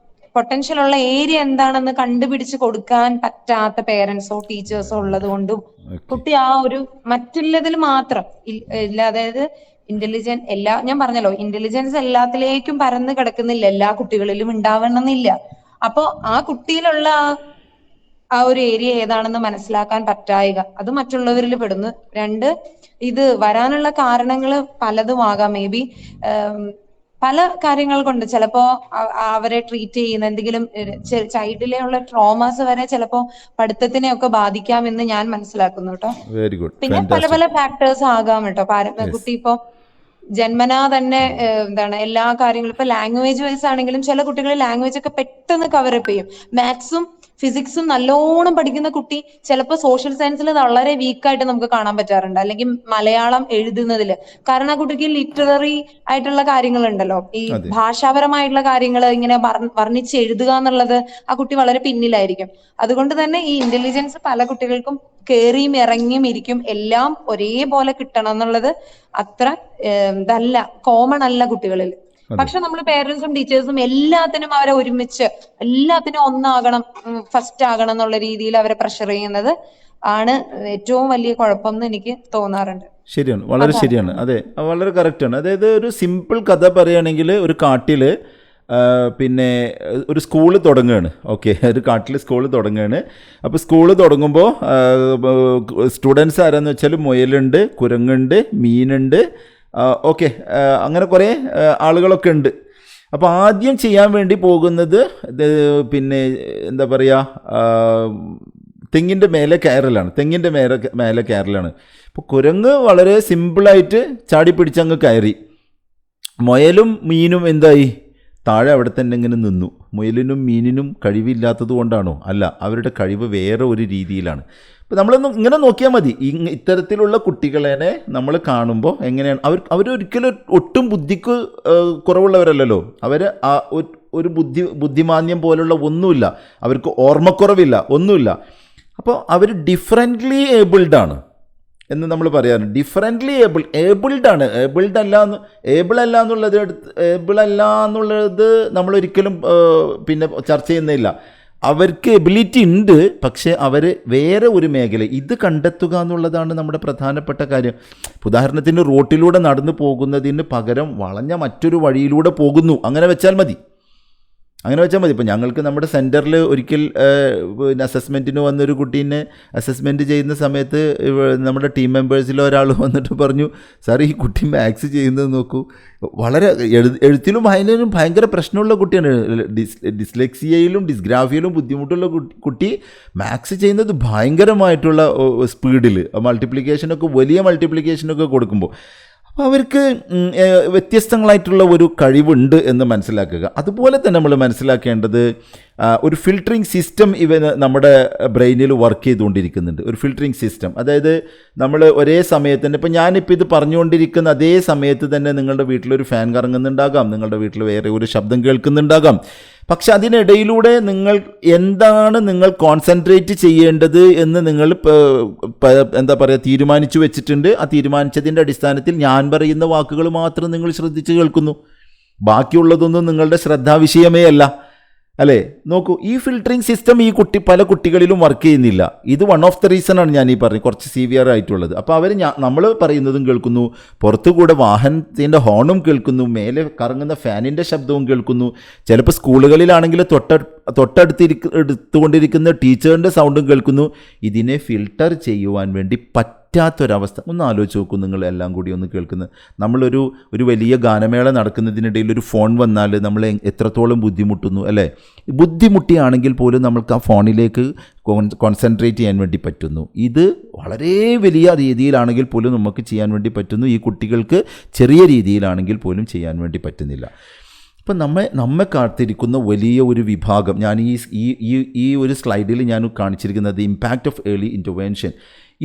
പൊട്ടൻഷ്യൽ ഉള്ള ഏരിയ എന്താണെന്ന് കണ്ടുപിടിച്ച് കൊടുക്കാൻ പറ്റാത്ത പേരൻസോ ടീച്ചേഴ്സോ ഉള്ളത് കൊണ്ടും കുട്ടി ആ ഒരു മറ്റുള്ളതിൽ മാത്രം ഇല്ല. അതായത് ഞാൻ പറഞ്ഞല്ലോ, ഇന്റലിജൻസ് എല്ലാത്തിലേക്കും പരന്ന് കിടക്കുന്നില്ല, എല്ലാ കുട്ടികളിലും ഉണ്ടാവണമെന്നില്ല. അപ്പൊ ആ കുട്ടിയിലുള്ള ആ ഒരു ഏരിയ ഏതാണെന്ന് മനസ്സിലാക്കാൻ പറ്റായിക, അത് മറ്റുള്ളവരിൽ പെടുന്നു. 2, ഇത് വരാനുള്ള കാരണങ്ങൾ പലതും ആകാം. മേ ബി പല കാര്യങ്ങൾ കൊണ്ട് ചിലപ്പോ അവരെ ട്രീറ്റ് ചെയ്യുന്ന എന്തെങ്കിലും ചൈൽഡിലെ ഉള്ള ട്രോമാസ് വരെ ചിലപ്പോ പഠിത്തത്തിനെ ഒക്കെ ബാധിക്കാമെന്ന് ഞാൻ മനസ്സിലാക്കുന്നു കേട്ടോ. Very good. പിന്നെ പല ഫാക്ടേഴ്സ് ആകാം കേട്ടോ. കുട്ടി ഇപ്പോ ജന്മനാ തന്നെ എന്താണ് എല്ലാ കാര്യങ്ങളും, ഇപ്പൊ ലാംഗ്വേജ് വൈസ് ആണെങ്കിലും ചില കുട്ടികൾ ലാംഗ്വേജ് ഒക്കെ പെട്ടെന്ന് കവറപ്പ് ചെയ്യും. മാത്സും ഫിസിക്സും നല്ലോണം പഠിക്കുന്ന കുട്ടി ചിലപ്പോൾ സോഷ്യൽ സയൻസിൽ വളരെ വീക്കായിട്ട് നമുക്ക് കാണാൻ പറ്റാറുണ്ട്, അല്ലെങ്കിൽ മലയാളം എഴുതുന്നതിൽ. കാരണം ആ കുട്ടിക്ക് ലിറ്റററി ആയിട്ടുള്ള കാര്യങ്ങളുണ്ടല്ലോ, ഈ അതെ. ഭാഷാപരമായിട്ടുള്ള കാര്യങ്ങൾ ഇങ്ങനെ വർണ്ണിച്ച് എഴുതുക എന്നുള്ളത് ആ കുട്ടി വളരെ പിന്നിലായിരിക്കും. അതുകൊണ്ട് തന്നെ ഈ ഇന്റലിജൻസ് പല കുട്ടികൾക്കും കേറിയും ഇറങ്ങിയും ഇരിക്കും, എല്ലാം ഒരേപോലെ കിട്ടണം എന്നുള്ളത് അത്ര ഇതല്ല, കോമൺ അല്ല കുട്ടികളിൽ. പക്ഷെ നമ്മൾ പേരൻസും ടീച്ചേഴ്സും എല്ലാത്തിനും അവരെ ഒരുമിച്ച് എല്ലാത്തിനും ഒന്നാകണം, ഫസ്റ്റ് ആകണം എന്നുള്ള രീതിയിൽ അവരെ പ്രഷർ ചെയ്യുന്നത് ആണ് ഏറ്റവും വലിയ കുഴപ്പം എന്ന് എനിക്ക് തോന്നാറുണ്ട്. ശരിയാണ്, വളരെ ശരിയാണ്. അതെ, വളരെ കറക്റ്റാണ്. അതായത് ഒരു സിമ്പിൾ കഥ പറയുകയാണെങ്കിൽ, ഒരു കാട്ടിൽ പിന്നെ ഒരു സ്കൂള് തുടങ്ങുകയാണ്. ഓക്കെ, ഒരു കാട്ടിൽ സ്കൂള് തുടങ്ങുകയാണ്. അപ്പോൾ സ്കൂള് തുടങ്ങുമ്പോൾ സ്റ്റുഡൻസ് ആരാന്ന് വെച്ചാൽ മുയലുണ്ട്, കുരങ്ങുണ്ട്, മീനുണ്ട്, ഓക്കെ, അങ്ങനെ കുറേ ആളുകളൊക്കെ ഉണ്ട്. അപ്പോൾ ആദ്യം ചെയ്യാൻ വേണ്ടി പോകുന്നത് പിന്നെ എന്താ പറയുക, തെങ്ങിൻ്റെ മേലെ കയറലാണ്. അപ്പോൾ കുരങ്ങ് വളരെ സിമ്പിളായിട്ട് ചാടി പിടിച്ചങ്ങ് കയറി. മുയലും മീനും എന്തായി, താഴെ അവിടെ തന്നെ ഇങ്ങനെ നിന്നു. മുയലിനും മീനിനും കഴിവില്ലാത്തത് കൊണ്ടാണോ? അല്ല, അവരുടെ കഴിവ് വേറെ ഒരു രീതിയിലാണ്. അപ്പോൾ നമ്മളൊന്ന് ഇങ്ങനെ നോക്കിയാൽ മതി. ഇത്തരത്തിലുള്ള കുട്ടികളെ നമ്മൾ കാണുമ്പോൾ എങ്ങനെയാണ് അവരൊരിക്കലും ഒട്ടും ബുദ്ധിക്ക് കുറവുള്ളവരല്ലല്ലോ. അവർ ഒരു ബുദ്ധിമാന്യം പോലുള്ള ഒന്നുമില്ല, അവർക്ക് ഓർമ്മക്കുറവില്ല, ഒന്നുമില്ല. അപ്പോൾ അവർ ഡിഫറൻ്റ്ലി ഏബിൾഡാണ് എന്ന് നമ്മൾ പറയാറുണ്ട്. ഡിഫറൻ്റ്ലി ഏബിൾഡാണ്. ഏബിൾ അല്ല എന്നുള്ളത് നമ്മളൊരിക്കലും പിന്നെ ചർച്ച ചെയ്യുന്നില്ല. അവർക്ക് എബിലിറ്റി ഉണ്ട്, പക്ഷേ അവർ വേറെ ഒരു മേഖല ഇത് കണ്ടെത്തുക എന്നുള്ളതാണ് നമ്മുടെ പ്രധാനപ്പെട്ട കാര്യം. ഉദാഹരണത്തിന് റോട്ടിലൂടെ നടന്നു പോകുന്നതിന് പകരം വളഞ്ഞ മറ്റൊരു വഴിയിലൂടെ പോകുന്നു, അങ്ങനെ വെച്ചാൽ മതി. ഇപ്പോൾ ഞങ്ങൾക്ക് നമ്മുടെ സെൻറ്ററിൽ ഒരിക്കൽ പിന്നെ അസസ്മെൻറ്റിന് വന്നൊരു കുട്ടീനെ അസസ്മെൻറ്റ് ചെയ്യുന്ന സമയത്ത് നമ്മുടെ ടീം മെമ്പേഴ്സിൽ ഒരാൾ വന്നിട്ട് പറഞ്ഞു, സാർ ഈ കുട്ടി മാത്സ് ചെയ്യുന്നത് നോക്കൂ, വളരെ എഴുത്തിലും വായനയിലും ഭയങ്കര പ്രശ്നമുള്ള കുട്ടിയാണ്, ഡിസ്ലെക്സിയയിലും ഡിസ്ഗ്രാഫിയയിലും ബുദ്ധിമുട്ടുള്ള കുട്ടി മാത്സ് ചെയ്യുന്നത് ഭയങ്കരമായിട്ടുള്ള സ്പീഡിൽ, മൾട്ടിപ്ലിക്കേഷനൊക്കെ വലിയ മൾട്ടിപ്ലിക്കേഷനൊക്കെ കൊടുക്കുമ്പോൾ. അപ്പോൾ അവർക്ക് വ്യത്യസ്തങ്ങളായിട്ടുള്ള ഒരു കഴിവുണ്ട് എന്ന് മനസ്സിലാക്കുക. അതുപോലെ തന്നെ നമ്മൾ മനസ്സിലാക്കേണ്ടത് ഒരു ഫിൽറ്ററിങ് സിസ്റ്റം നമ്മുടെ ബ്രെയിനിൽ വർക്ക് ചെയ്തുകൊണ്ടിരിക്കുന്നുണ്ട്. ഒരു ഫിൽറ്ററിങ് സിസ്റ്റം, അതായത് നമ്മൾ ഒരേ സമയത്ത് തന്നെ, ഇപ്പോൾ ഞാനിപ്പോൾ ഇത് പറഞ്ഞുകൊണ്ടിരിക്കുന്ന അതേ സമയത്ത് തന്നെ നിങ്ങളുടെ വീട്ടിലൊരു ഫാൻ കറങ്ങുന്നുണ്ടാകാം, നിങ്ങളുടെ വീട്ടിൽ വേറെ ഒരു ശബ്ദം കേൾക്കുന്നുണ്ടാകാം. പക്ഷെ അതിനിടയിലൂടെ നിങ്ങൾ കോൺസെൻട്രേറ്റ് ചെയ്യേണ്ടത് എന്ന് നിങ്ങൾ എന്താ പറയുക തീരുമാനിച്ചു വെച്ചിട്ടുണ്ട്. ആ തീരുമാനിച്ചതിൻ്റെ അടിസ്ഥാനത്തിൽ ഞാൻ പറയുന്ന വാക്കുകൾ മാത്രം നിങ്ങൾ ശ്രദ്ധിച്ച് കേൾക്കുന്നു, ബാക്കിയുള്ളതൊന്നും നിങ്ങളുടെ ശ്രദ്ധാവിഷയമേ അല്ല, അല്ലേ? നോക്കൂ, ഈ ഫിൽറ്ററിങ് സിസ്റ്റം പല കുട്ടികളിലും വർക്ക് ചെയ്യുന്നില്ല. ഇത് വൺ ഓഫ് ദ റീസണാണ് ഞാൻ ഈ പറഞ്ഞത്, കുറച്ച് സിവിയർ ആയിട്ടുള്ളത്. അപ്പോൾ അവർ നമ്മൾ പറയുന്നതും കേൾക്കുന്നു, പുറത്തുകൂടെ വാഹനത്തിൻ്റെ ഹോണും കേൾക്കുന്നു, മേലെ കറങ്ങുന്ന ഫാനിൻ്റെ ശബ്ദവും കേൾക്കുന്നു. ചിലപ്പോൾ സ്കൂളുകളിലാണെങ്കിൽ എടുത്തുകൊണ്ടിരിക്കുന്ന ടീച്ചറിൻ്റെ സൗണ്ടും കേൾക്കുന്നു. ഇതിനെ ഫിൽട്ടർ ചെയ്യുവാൻ വേണ്ടി പറ്റാത്തൊരവസ്ഥ. ഒന്ന് ആലോചിച്ച് നോക്കൂ, നിങ്ങൾ എല്ലാം കൂടി ഒന്ന് കേൾക്കുന്നത്. ഒരു വലിയ ഗാനമേള നടക്കുന്നതിനിടയിൽ ഒരു ഫോൺ വന്നാൽ നമ്മൾ എത്രത്തോളം ബുദ്ധിമുട്ടുന്നു, അല്ലേ? ബുദ്ധിമുട്ടിയാണെങ്കിൽ പോലും നമ്മൾക്ക് ആ ഫോണിലേക്ക് കോൺസെൻട്രേറ്റ് ചെയ്യാൻ വേണ്ടി പറ്റുന്നു. ഇത് വളരെ വലിയ രീതിയിലാണെങ്കിൽ പോലും നമുക്ക് ചെയ്യാൻ വേണ്ടി പറ്റുന്നു. ഈ കുട്ടികൾക്ക് ചെറിയ രീതിയിലാണെങ്കിൽ പോലും ചെയ്യാൻ വേണ്ടി പറ്റുന്നില്ല. ഇപ്പം നമ്മെ കാത്തിരിക്കുന്ന വലിയ ഒരു വിഭാഗം, ഞാൻ ഈ ഒരു സ്ലൈഡിൽ ഞാൻ കാണിച്ചിരിക്കുന്നത് ഇമ്പാക്റ്റ് ഓഫ് ഏർലി ഇൻ്റർവെൻഷൻ.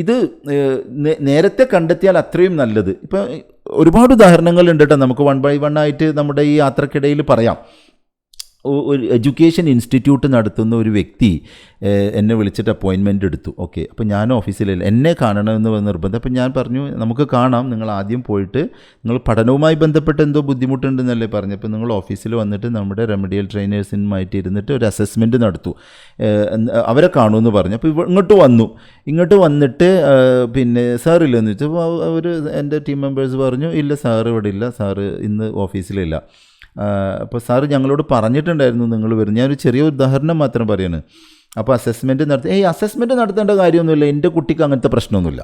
ഇത് നേരത്തെ കണ്ടെത്തിയാൽ അത്രയും നല്ലത്. ഇപ്പം ഒരുപാട് ഉദാഹരണങ്ങളുണ്ട് കേട്ടോ, നമുക്ക് 1 by 1 ആയിട്ട് നമ്മുടെ ഈ യാത്രക്കിടയിൽ പറയാം. ഒരു എഡ്യൂക്കേഷൻ ഇൻസ്റ്റിറ്റ്യൂട്ട് നടത്തുന്ന ഒരു വ്യക്തി എന്നെ വിളിച്ചിട്ട് അപ്പോയിൻമെൻ്റ് എടുത്തു. ഓക്കെ, അപ്പോൾ ഞാൻ ഓഫീസിലില്ല, എന്നെ കാണണമെന്ന് നിർബന്ധം. അപ്പോൾ ഞാൻ പറഞ്ഞു, നമുക്ക് കാണാം, നിങ്ങൾ ആദ്യം പോയിട്ട് നിങ്ങൾ പഠനവുമായി ബന്ധപ്പെട്ട് എന്തോ ബുദ്ധിമുട്ടുണ്ടെന്നല്ലേ പറഞ്ഞു, അപ്പോൾ നിങ്ങൾ ഓഫീസിൽ വന്നിട്ട് നമ്മുടെ റെമഡിയൽ ട്രെയിനേഴ്സിനുമായിട്ട് ഇരുന്നിട്ട് ഒരു അസസ്മെൻറ്റ് നടത്തൂ, അവരെ കാണുമെന്ന് പറഞ്ഞു. അപ്പോൾ ഇങ്ങോട്ട് വന്നിട്ട് പിന്നെ സാറില്ലെന്ന് ചോദിച്ചപ്പോൾ അവർ എൻ്റെ ടീം മെമ്പേഴ്സ് പറഞ്ഞു, ഇല്ല സാറ് ഇവിടെ ഇല്ല, സാറ് ഇന്ന് ഓഫീസിലില്ല. അപ്പോൾ സാറ് ഞങ്ങളോട് പറഞ്ഞിട്ടുണ്ടായിരുന്നു നിങ്ങൾ വരും. ഞാനൊരു ചെറിയ ഉദാഹരണം മാത്രം പറയാണ്. അപ്പോൾ അസസ്മെൻറ്റ് നടത്തേണ്ട കാര്യമൊന്നുമില്ല, എൻ്റെ കുട്ടിക്ക് അങ്ങനത്തെ പ്രശ്നമൊന്നുമില്ല.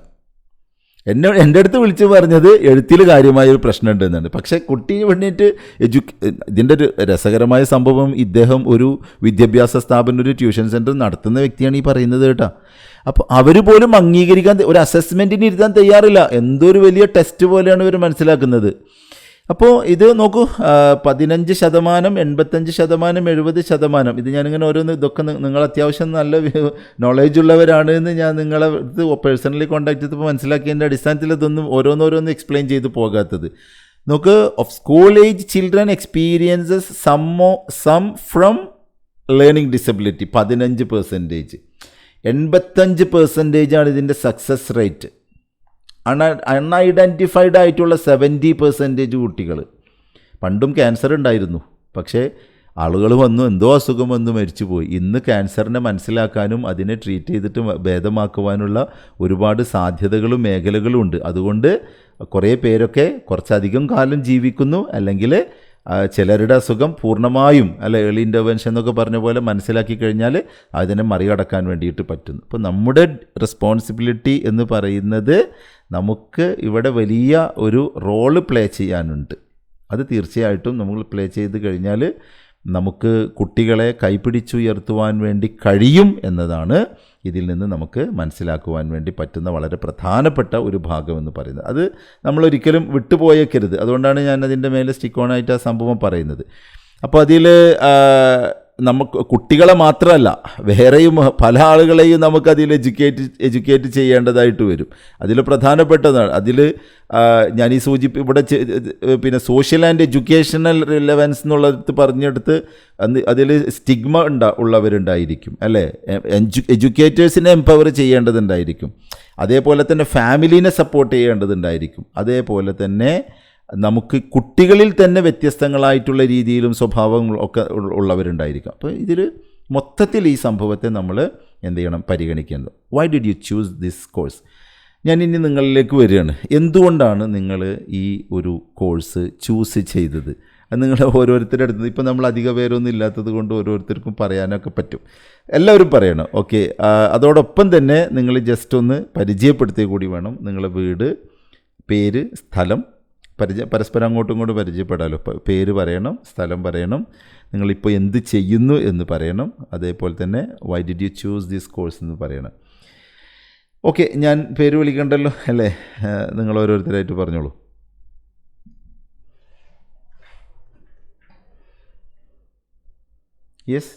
എൻ്റെ അടുത്ത് വിളിച്ച് പറഞ്ഞത് എഴുത്തിൽ കാര്യമായൊരു പ്രശ്നമുണ്ട് എന്നാണ്. പക്ഷേ കുട്ടി വേണ്ടിയിട്ട് ഇതിൻ്റെ ഒരു രസകരമായ സംഭവം, ഇദ്ദേഹം ഒരു വിദ്യാഭ്യാസ സ്ഥാപനം, ഒരു ട്യൂഷൻ സെൻറ്റർ നടത്തുന്ന വ്യക്തിയാണ് ഈ പറയുന്നത് കേട്ടോ. അപ്പോൾ അവർ പോലും അംഗീകരിക്കാൻ, ഒരു അസസ്മെൻറ്റിന് ഇരുത്താൻ തയ്യാറില്ല. എന്തോ ഒരു വലിയ ടെസ്റ്റ് പോലെയാണ് ഇവർ മനസ്സിലാക്കുന്നത്. അപ്പോൾ ഇത് നോക്കൂ, 15%, 85%, 70%. ഇത് ഞാനിങ്ങനെ ഓരോന്ന് ഇതൊക്കെ നിങ്ങൾ അത്യാവശ്യം നല്ല നോളേജ് ഉള്ളവരാണ് എന്ന് ഞാൻ നിങ്ങളെ ഇത് പേഴ്സണലി കോൺടാക്ട് ചെയ്തപ്പോൾ മനസ്സിലാക്കിയതിൻ്റെ അടിസ്ഥാനത്തിൽ ഇതൊന്നും ഓരോന്നോരോന്ന് എക്സ്പ്ലെയിൻ ചെയ്ത് പോകാത്തത്. നോക്ക്, of school age children experiences some from learning disability 15%. 85% ആണ് ഇതിൻ്റെ സക്സസ് റേറ്റ്. അൺഐഡൻറ്റിഫൈഡ് ആയിട്ടുള്ള 70% കുട്ടികൾ. പണ്ടും ക്യാൻസർ ഉണ്ടായിരുന്നു, പക്ഷേ ആളുകൾ വന്നു എന്തോ അസുഖം വന്നു മരിച്ചുപോയി. ഇന്ന് ക്യാൻസറിനെ മനസ്സിലാക്കാനും അതിനെ ട്രീറ്റ് ചെയ്തിട്ട് ഭേദമാക്കുവാനുള്ള ഒരുപാട് സാധ്യതകളും മേഖലകളും ഉണ്ട്. അതുകൊണ്ട് കുറേ പേരൊക്കെ കുറച്ചധികം കാലം ജീവിക്കുന്നു, അല്ലെങ്കിൽ ചിലരുടെ അസുഖം പൂർണ്ണമായും ഏർലി ഇൻ്റർവെൻഷൻ എന്നൊക്കെ പറഞ്ഞ പോലെ മനസ്സിലാക്കി കഴിഞ്ഞാൽ അതിനെ മറികടക്കാൻ വേണ്ടിയിട്ട് പറ്റുന്നു. അപ്പോൾ നമ്മുടെ റെസ്പോൺസിബിലിറ്റി എന്ന് പറയുന്നത് നമുക്ക് ഇവിടെ വലിയ ഒരു റോള് പ്ലേ ചെയ്യാനുണ്ട്. അത് തീർച്ചയായിട്ടും നമ്മൾ പ്ലേ ചെയ്ത് കഴിഞ്ഞാൽ നമുക്ക് കുട്ടികളെ കൈപിടിച്ചുയർത്തുവാൻ വേണ്ടി കഴിയും എന്നതാണ് ഇതിൽ നിന്ന് നമുക്ക് മനസ്സിലാക്കുവാൻ വേണ്ടി പറ്റുന്ന വളരെ പ്രധാനപ്പെട്ട ഒരു ഭാഗമെന്ന് പറയുന്നത്. അത് നമ്മളൊരിക്കലും വിട്ടുപോയേക്കരുത്. അതുകൊണ്ടാണ് ഞാൻ അതിൻ്റെ മേലെ സ്റ്റിക്ക് ഓൺ ആയിട്ട് ആ സംഭവം പറയുന്നത്. അപ്പോൾ അതിൽ നമുക്ക് കുട്ടികളെ മാത്രമല്ല, വേറെയും പല ആളുകളെയും നമുക്കതിൽ എഡ്യൂക്കേറ്റ് ചെയ്യേണ്ടതായിട്ട് വരും. അതിൽ പ്രധാനപ്പെട്ടതാണ്, അതിൽ ഞാൻ ഈ ഇവിടെ പിന്നെ സോഷ്യൽ ആൻഡ് എഡ്യൂക്കേഷണൽ റിലവൻസ് എന്നുള്ളത് പറഞ്ഞെടുത്ത് അതിൽ സ്റ്റിഗ്മ ഉള്ളവരുണ്ടായിരിക്കും, അല്ലേ? എഡ്യൂക്കേറ്റേഴ്സിനെ എംപവർ ചെയ്യേണ്ടതുണ്ടായിരിക്കും. അതേപോലെ തന്നെ ഫാമിലീനെ സപ്പോർട്ട് ചെയ്യേണ്ടതുണ്ടായിരിക്കും. അതേപോലെ തന്നെ നമുക്ക് കുട്ടികളിൽ തന്നെ വ്യത്യസ്തങ്ങളായിട്ടുള്ള രീതിയിലും സ്വഭാവങ്ങളും ഒക്കെ ഉള്ളവരുണ്ടായിരിക്കും. അപ്പോൾ ഇതിൽ മൊത്തത്തിൽ ഈ സംഭവത്തെ നമ്മൾ എന്ത് ചെയ്യണം, പരിഗണിക്കേണ്ടത്. Why did you choose this course? ഞാൻ ഇനി നിങ്ങളിലേക്ക് വരികയാണ്. എന്തുകൊണ്ടാണ് നിങ്ങൾ ഈ ഒരു കോഴ്സ് ചൂസ് ചെയ്തത്? അത് നിങ്ങൾ ഓരോരുത്തരുടെ അടുത്ത്, ഇപ്പോൾ നമ്മൾ അധിക പേരൊന്നും ഇല്ലാത്തത് കൊണ്ട് ഓരോരുത്തർക്കും പറയാനൊക്കെ പറ്റും. എല്ലാവരും പറയണം, ഓക്കെ. അതോടൊപ്പം തന്നെ നിങ്ങൾ ജസ്റ്റ് ഒന്ന് പരിചയപ്പെടുത്തിയ കൂടി വേണം. നിങ്ങളുടെ വീട്, പേര്, സ്ഥലം പരസ്പരം അങ്ങോട്ടും ഇങ്ങോട്ടും പരിചയപ്പെടാമല്ലോ. പേര് പറയണം, സ്ഥലം പറയണം, നിങ്ങളിപ്പോൾ എന്ത് ചെയ്യുന്നു എന്ന് പറയണം. അതേപോലെ തന്നെ why did you choose this course എന്ന് പറയണം. ഓക്കെ, ഞാൻ പേര് വിളിക്കണ്ടല്ലോ അല്ലേ? നിങ്ങൾ ഓരോരുത്തരായിട്ട് പറഞ്ഞോളൂ. യെസ്,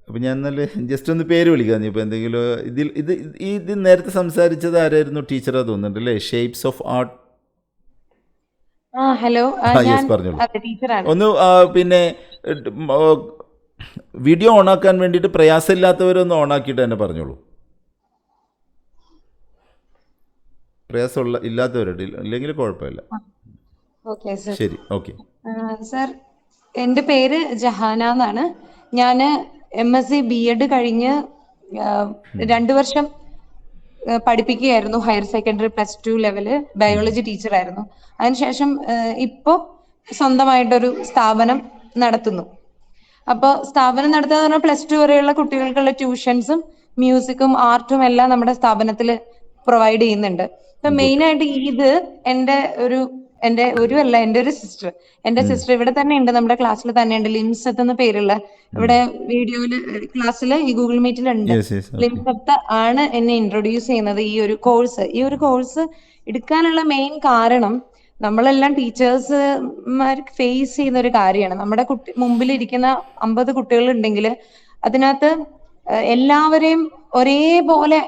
അപ്പോൾ ഞാൻ നല്ല ജസ്റ്റ് ഒന്ന് പേര് വിളിക്കാം. ഇപ്പോൾ എന്തെങ്കിലും ഇത് നേരത്തെ സംസാരിച്ചത് ആരായിരുന്നു? ടീച്ചറാ തോന്നുന്നുണ്ട് അല്ലേ? Shapes of art. ഹലോ, പറഞ്ഞോളൂ. ടീച്ചറാണ്. ഒന്ന് പിന്നെ വീഡിയോ ഓണാക്കാൻ വേണ്ടിയിട്ട് പ്രയാസമില്ലാത്തവരൊന്ന് ഓണാക്കിയിട്ട് തന്നെ പറഞ്ഞോളൂ. പ്രയാസമുള്ള ഇല്ലാത്തവരുണ്ട്, ഇല്ലെങ്കിൽ കുഴപ്പമില്ല. Okay sir. ശരി, ഓക്കെ. സർ, എൻ്റെ പേര് ജഹാന എന്നാണ്. ഞാൻ MSc B.Ed കഴിഞ്ഞ് 2 വർഷം പഠിപ്പിക്കുകയായിരുന്നു. ഹയർ സെക്കൻഡറി +2 ലെവല് ബയോളജി ടീച്ചറായിരുന്നു. അതിനുശേഷം ഇപ്പോൾ സ്വന്തമായിട്ടൊരു സ്ഥാപനം നടത്തുന്നു. അപ്പോൾ സ്ഥാപനം നടത്തുക പറഞ്ഞാൽ +2 വരെയുള്ള കുട്ടികൾക്കുള്ള ട്യൂഷൻസും മ്യൂസിക്കും ആർട്ടും എല്ലാം നമ്മുടെ സ്ഥാപനത്തിൽ പ്രൊവൈഡ് ചെയ്യുന്നുണ്ട്. അപ്പൊ മെയിനായിട്ട് ഇത് എൻ്റെ ഒരു സിസ്റ്റർ, എൻ്റെ സിസ്റ്റർ ഇവിടെ തന്നെ ഉണ്ട്, നമ്മുടെ ക്ലാസ്സിൽ തന്നെ ഉണ്ട്. ലിംസത്ത് എന്ന പേരുള്ള, ഇവിടെ വീഡിയോയില് ക്ലാസ്സിൽ ഈ ഗൂഗിൾ മീറ്റിലുണ്ട്. ലിംസത്ത് ആണ് എന്നെ ഇൻട്രൊഡ്യൂസ് ചെയ്യുന്നത് ഈ ഒരു കോഴ്സ് എടുക്കാനുള്ള മെയിൻ കാരണം, നമ്മളെല്ലാം ടീച്ചേഴ്സ്മാർക്ക് ഫേസ് ചെയ്യുന്ന ഒരു കാര്യമാണ്. നമ്മുടെ മുമ്പിലിരിക്കുന്ന 50 കുട്ടികൾ ഉണ്ടെങ്കിൽ അതിനകത്ത് എല്ലാവരെയും ഒരേപോലെ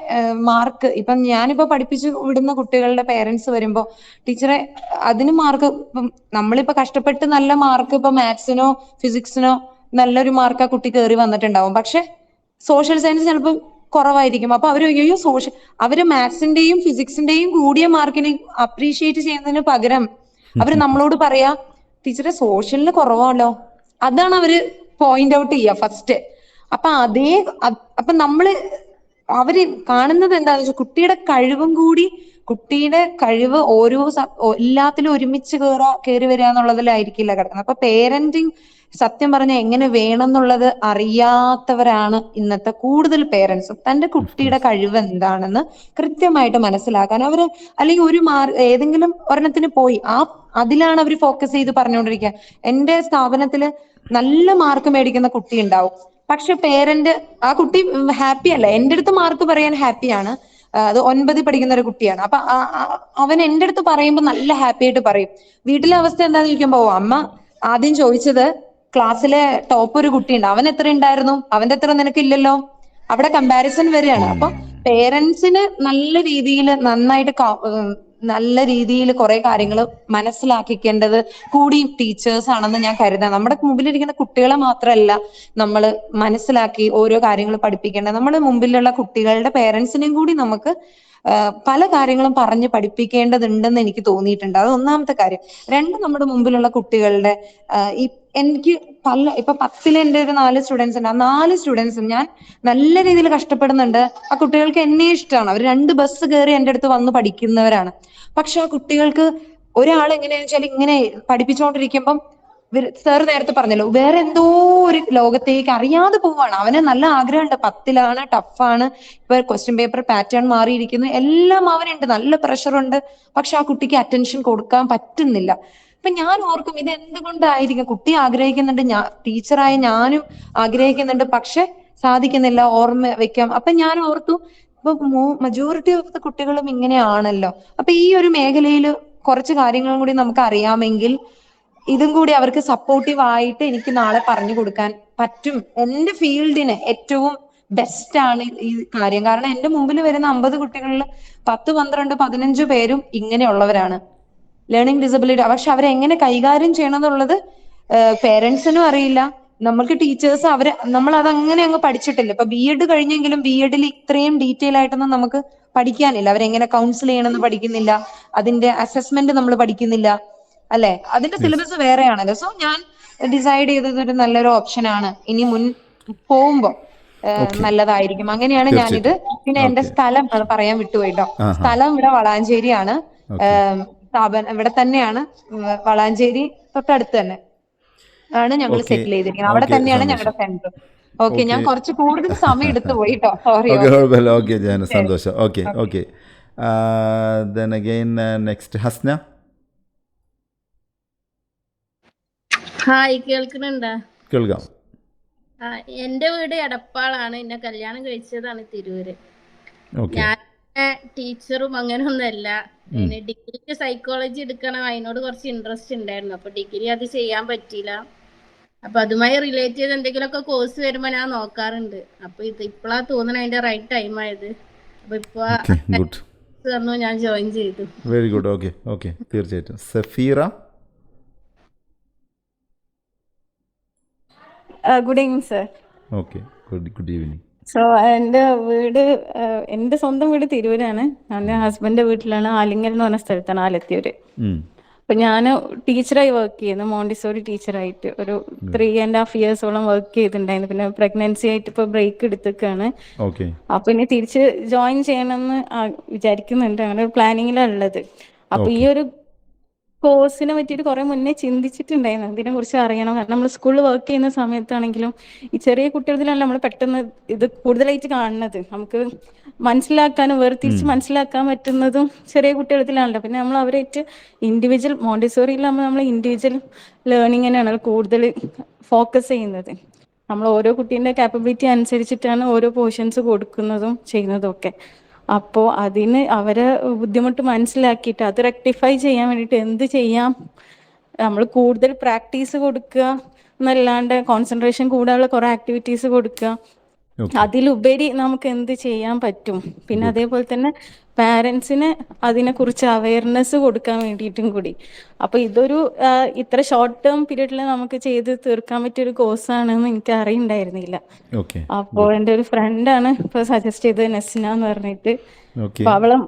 മാർക്ക്, ഇപ്പം ഞാനിപ്പോ പഠിപ്പിച്ചു വിടുന്ന കുട്ടികളുടെ പേരൻസ് വരുമ്പോ ടീച്ചറെ അതിന് മാർക്ക്, ഇപ്പം നമ്മളിപ്പോ കഷ്ടപ്പെട്ട് നല്ല മാർക്ക്, ഇപ്പൊ മാത്സിനോ ഫിസിക്സിനോ നല്ലൊരു മാർക്ക് ആ കുട്ടി കയറി വന്നിട്ടുണ്ടാവും. പക്ഷെ സോഷ്യൽ സയൻസ് ചിലപ്പോൾ കുറവായിരിക്കും. അപ്പൊ അവര് മാത്സിന്റെയും ഫിസിക്സിന്റെയും കൂടിയ മാർക്കിനെ അപ്രീഷിയേറ്റ് ചെയ്യുന്നതിന് പകരം അവര് നമ്മളോട് പറയാ, ടീച്ചറെ സോഷ്യലിന് കുറവാണല്ലോ. അതാണ് അവര് പോയിന്റ് ഔട്ട് ചെയ്യുക ഫസ്റ്റ്. അപ്പൊ അവര് കാണുന്നത് എന്താണെന്ന് വെച്ചാൽ കുട്ടിയുടെ കഴിവ് എല്ലാത്തിലും ഒരുമിച്ച് കയറി വരിക എന്നുള്ളതിലായിരിക്കില്ല കിടക്കുന്നത്. അപ്പൊ പേരന്റിങ് സത്യം പറഞ്ഞാൽ എങ്ങനെ വേണം എന്നുള്ളത് അറിയാത്തവരാണ് ഇന്നത്തെ കൂടുതൽ പേരൻസും. തന്റെ കുട്ടിയുടെ കഴിവ് എന്താണെന്ന് കൃത്യമായിട്ട് മനസ്സിലാക്കാൻ അല്ലെങ്കിൽ ഏതെങ്കിലും ഒരെണ്ണത്തിന് പോയി അതിലാണ് അവർ ഫോക്കസ് ചെയ്ത് പറഞ്ഞുകൊണ്ടിരിക്കുക. എന്റെ സ്ഥാപനത്തില് നല്ല മാർക്ക് മേടിക്കുന്ന കുട്ടി ഉണ്ടാവും, പക്ഷെ പേരന്റ് ആ കുട്ടി ഹാപ്പി അല്ല. എൻ്റെ അടുത്ത് മാർക്ക് പറയാൻ ഹാപ്പിയാണ്, അത് 9ൽ പഠിക്കുന്ന ഒരു കുട്ടിയാണ്. അപ്പൊ അവൻ എന്റെ അടുത്ത് പറയുമ്പോൾ നല്ല ഹാപ്പി ആയിട്ട് പറയും. വീട്ടിലെ അവസ്ഥ എന്താന്ന് ചോദിക്കുമ്പോ അമ്മ ആദ്യം ചോദിച്ചത് ക്ലാസ്സിലെ ടോപ്പ് ഒരു കുട്ടിയുണ്ട്, അവൻ എത്ര ഉണ്ടായിരുന്നു, അവന്റെ എത്ര നിനക്കില്ലല്ലോ. അവിടെ കമ്പാരിസൺ വരികയാണ്. അപ്പൊ പേരൻസിന് നല്ല രീതിയിൽ നന്നായിട്ട് നല്ല രീതിയിൽ കുറെ കാര്യങ്ങൾ മനസ്സിലാക്കിക്കേണ്ടത് കൂടി ടീച്ചേഴ്സ് ആണെന്ന് ഞാൻ കരുതാം. നമ്മുടെ മുമ്പിലിരിക്കുന്ന കുട്ടികളെ മാത്രമല്ല നമ്മൾ മനസ്സിലാക്കി ഓരോ കാര്യങ്ങൾ പഠിപ്പിക്കേണ്ടത്, നമ്മുടെ മുമ്പിലുള്ള കുട്ടികളുടെ പേരൻസിനെയും കൂടി നമുക്ക് പല കാര്യങ്ങളും പറഞ്ഞ് പഠിപ്പിക്കേണ്ടതുണ്ടെന്ന് എനിക്ക് തോന്നിയിട്ടുണ്ട്. അത് ഒന്നാമത്തെ കാര്യം. രണ്ട്, നമ്മുടെ മുമ്പിലുള്ള കുട്ടികളുടെ ഈ എനിക്ക് ഇപ്പൊ 10ൽ എൻ്റെ ഒരു 4 സ്റ്റുഡൻസ് ഉണ്ട്. ആ 4 സ്റ്റുഡൻസും ഞാൻ നല്ല രീതിയിൽ കഷ്ടപ്പെടുന്നുണ്ട്. ആ കുട്ടികൾക്ക് എന്നെ ഇഷ്ടമാണ്. അവർ 2 ബസ് കയറി എൻ്റെ അടുത്ത് വന്ന് പഠിക്കുന്നവരാണ്. പക്ഷെ ആ കുട്ടികൾക്ക് ഒരാൾ എങ്ങനെയാന്ന് വെച്ചാൽ ഇങ്ങനെ പഠിപ്പിച്ചുകൊണ്ടിരിക്കുമ്പം സാർ നേരത്തെ പറഞ്ഞല്ലോ, വേറെ എന്തോ ഒരു ലോകത്തേക്ക് അറിയാതെ പോവാണ്. അവന് നല്ല ആഗ്രഹമുണ്ട്, 10ലാണ്, ടഫാണ്, ഇപ്പൊ ക്വസ്റ്റ്യൻ പേപ്പർ പാറ്റേൺ മാറിയിരിക്കുന്നു, എല്ലാം അവനുണ്ട്, നല്ല പ്രഷറുണ്ട്. പക്ഷെ ആ കുട്ടിക്ക് അറ്റൻഷൻ കൊടുക്കാൻ പറ്റുന്നില്ല. അപ്പൊ ഞാൻ ഓർക്കും ഇത് എന്തുകൊണ്ടായിരിക്കും. കുട്ടി ആഗ്രഹിക്കുന്നുണ്ട്, ടീച്ചറായ ഞാനും ആഗ്രഹിക്കുന്നുണ്ട്, പക്ഷെ സാധിക്കുന്നില്ല ഓർമ്മ വെക്കാം. അപ്പൊ ഞാൻ ഓർത്തു, ഇപ്പൊ മജോറിറ്റി ഓഫ് ദ കുട്ടികളും ഇങ്ങനെയാണല്ലോ. അപ്പൊ ഈ ഒരു മേഖലയിൽ കുറച്ച് കാര്യങ്ങളും കൂടി നമുക്ക് അറിയാമെങ്കിൽ ഇതും കൂടി അവർക്ക് സപ്പോർട്ടീവ് ആയിട്ട് എനിക്ക് നാളെ പറഞ്ഞു കൊടുക്കാൻ പറ്റും. എന്റെ ഫീൽഡിന് ഏറ്റവും ബെസ്റ്റ് ആണ് ഈ കാര്യം. കാരണം എന്റെ മുമ്പിൽ വരുന്ന 50 കുട്ടികളിൽ 10, 12, 15 പേരും ഇങ്ങനെയുള്ളവരാണ്, ലേണിംഗ് ഡിസബിലിറ്റി. പക്ഷെ അവരെങ്ങനെ കൈകാര്യം ചെയ്യണം എന്നുള്ളത് പേരൻസിനും അറിയില്ല. നമ്മൾക്ക് ടീച്ചേഴ്സ് നമ്മൾ അതങ്ങനെ അങ്ങ് പഠിച്ചിട്ടില്ല. ഇപ്പൊ BEd കഴിഞ്ഞെങ്കിലും BEdൽ ഇത്രയും ഡീറ്റെയിൽ ആയിട്ടൊന്നും നമുക്ക് പഠിക്കാനില്ല. അവരെങ്ങനെ കൗൺസിൽ ചെയ്യണമെന്ന് പഠിക്കുന്നില്ല, അതിന്റെ അസസ്മെന്റ് നമ്മൾ പഠിക്കുന്നില്ല, അല്ലെ? അതിന്റെ സിലബസ് വേറെയാണല്ലോ. സോ ഞാൻ ഡിസൈഡ് ചെയ്തത് ഒരു നല്ലൊരു ഓപ്ഷൻ ആണ്, ഇനി പോകുമ്പോ ഓക്കെ, നല്ലതായിരിക്കും. അങ്ങനെയാണ് ഞാനിത്. തീർച്ചയായിട്ടും. പിന്നെ എന്റെ ഓക്കെ. സ്ഥലം അത് പറയാൻ വിട്ടുപോയിട്ടോ. ആ ഹാ. സ്ഥലം ഇവിടെ വളാഞ്ചേരിയാണ്. ഓക്കെ. സ്ഥാപനം ഇവിടെ തന്നെയാണ്, വളാഞ്ചേരി തൊട്ടടുത്ത് തന്നെ ആണ് ഞങ്ങൾ ഓക്കെ. സെറ്റിൽ ചെയ്തിരിക്കുന്നത്. അവിടെ ഓക്കെ, തന്നെയാണ് ഞങ്ങളുടെ സന്തോഷം. സെന്റർ. ഓക്കെ, ഞാൻ ഓക്കെ. കുറച്ച് കൂടുതൽ സമയം എടുത്തു പോയിട്ടോ, സോറി. ഓക്കെ, ഓക്കെ, കുഴപ്പമില്ല. ഓക്കെ ജാന, ശരി. സന്തോഷം. Okay, okay. Okay. Then again next Hasna. Hi, കേൾക്കുന്നുണ്ടാ? കേൾക്കാം. എന്റെ വീട് എടപ്പാളാണ്. എന്നെ കല്യാണം കഴിച്ചതാണ് തിരൂര്. ഓക്കെ. ഞാൻ ടീച്ചറും അങ്ങനെ ഒന്നല്ല. പിന്നെ ഡിഗ്രിക്ക് സൈക്കോളജി എടുക്കണം, അതിനോട് കുറച്ച് ഇൻട്രസ്റ്റ് ഉണ്ടായിരുന്നു. അപ്പൊ ഡിഗ്രി അത് ചെയ്യാൻ പറ്റിയില്ല. അപ്പൊ അതുമായി റിലേറ്റ് ചെയ്ത് എന്തെങ്കിലുമൊക്കെ കോഴ്സ് വരുമ്പോ ഞാൻ നോക്കാറുണ്ട്. അപ്പൊ ഇപ്പോഴാ തോന്നണ അതിന്റെ റൈറ്റ് ടൈം ആയത്. അപ്പൊ ഇപ്പൊ ഓക്കെ, ഗുഡ്. പറഞ്ഞു, ഞാൻ ജോയിൻ ചെയ്തു. Very good. ഓക്കെ, ഓക്കെ, തീർച്ചയായിട്ടും. Safeera. Good evening sir. Okay, good evening. So എൻ്റെ സ്വന്തം വീട് തിരൂരാണ്. എൻ്റെ ഹസ്ബൻഡിൻ്റെ വീട്ടിലാണ്, ആലിങ്ങൽ എന്ന് പറഞ്ഞ സ്ഥലത്താണ്, ആലത്തിയൂര്. അപ്പം ഞാൻ ടീച്ചറായി വർക്ക് ചെയ്യുന്നു, മോണ്ടിസോറി ടീച്ചറായിട്ട് ഒരു 3.5 ഇയേഴ്സോളം വർക്ക് ചെയ്തിട്ടുണ്ടായിരുന്നു. പിന്നെ പ്രഗ്നൻസി ആയിട്ട് ഇപ്പോൾ ബ്രേക്ക് എടുത്തേക്കാണ്. ഓക്കെ. അപ്പം ഇനി തിരിച്ച് ജോയിൻ ചെയ്യണമെന്ന് വിചാരിക്കുന്നുണ്ട്. അങ്ങനെ ഒരു പ്ലാനിങ്ങിലാണ് ഉള്ളത്. അപ്പം ഈ ഒരു കോഴ്സിനെ പറ്റിയിട്ട് കുറെ മുന്നേ ചിന്തിച്ചിട്ടുണ്ടായിരുന്നു, ഇതിനെ കുറിച്ച് അറിയണം. കാരണം നമ്മൾ സ്കൂളിൽ വർക്ക് ചെയ്യുന്ന സമയത്താണെങ്കിലും ഈ ചെറിയ കുട്ടികളിലാണ് നമ്മൾ പെട്ടെന്ന് ഇത് കൂടുതലായിട്ട് കാണുന്നത്. നമുക്ക് മനസ്സിലാക്കാനും വേർതിരിച്ച് മനസ്സിലാക്കാൻ പറ്റുന്നതും ചെറിയ കുട്ടികളിലാണല്ലോ. പിന്നെ നമ്മൾ അവരായിട്ട് ഇൻഡിവിജ്വൽ മോണ്ടിസോറിയിലാകുമ്പോൾ നമ്മൾ ഇൻഡിവിജ്വൽ ലേണിങ്ങിനാണ് കൂടുതൽ ഫോക്കസ് ചെയ്യുന്നത്. നമ്മൾ ഓരോ കുട്ടീൻ്റെ കാപ്പബിലിറ്റി അനുസരിച്ചിട്ടാണ് ഓരോ പോർഷൻസ് കൊടുക്കുന്നതും ചെയ്യുന്നതും ഒക്കെ. അപ്പോൾ അതിന് അവരെ ബുദ്ധിമുട്ട് മനസ്സിലാക്കിയിട്ട് അത് റെക്ടിഫൈ ചെയ്യാൻ വേണ്ടിയിട്ട് എന്ത് ചെയ്യാം, നമ്മൾ കൂടുതൽ പ്രാക്ടീസ് കൊടുക്കുക എന്നല്ലാണ്ട് കോൺസെൻട്രേഷൻ കൂടാനുള്ള കുറേ ആക്ടിവിറ്റീസ് കൊടുക്കുക, അതിലുപരി നമുക്ക് എന്ത് ചെയ്യാൻ പറ്റും. പിന്നെ അതേപോലെ തന്നെ പാരൻസിന് അതിനെക്കുറിച്ച് അവയർനെസ് കൊടുക്കാൻ വേണ്ടിയിട്ടും കൂടി. അപ്പോൾ ഇതൊരു ഇത്ര ഷോർട്ട് ടേം പീരീഡിൽ നമുക്ക് ചെയ്ത് തീർക്കാൻ പറ്റിയൊരു കോഴ്സാണെന്ന് എനിക്ക് അറിയുണ്ടായിരുന്നില്ല. അപ്പോൾ എൻ്റെ ഒരു ഫ്രണ്ടാണ് ഇപ്പോൾ സജസ്റ്റ് ചെയ്തത്, നെസ്ന എന്ന് പറഞ്ഞിട്ട്. അപ്പോൾ അവളെ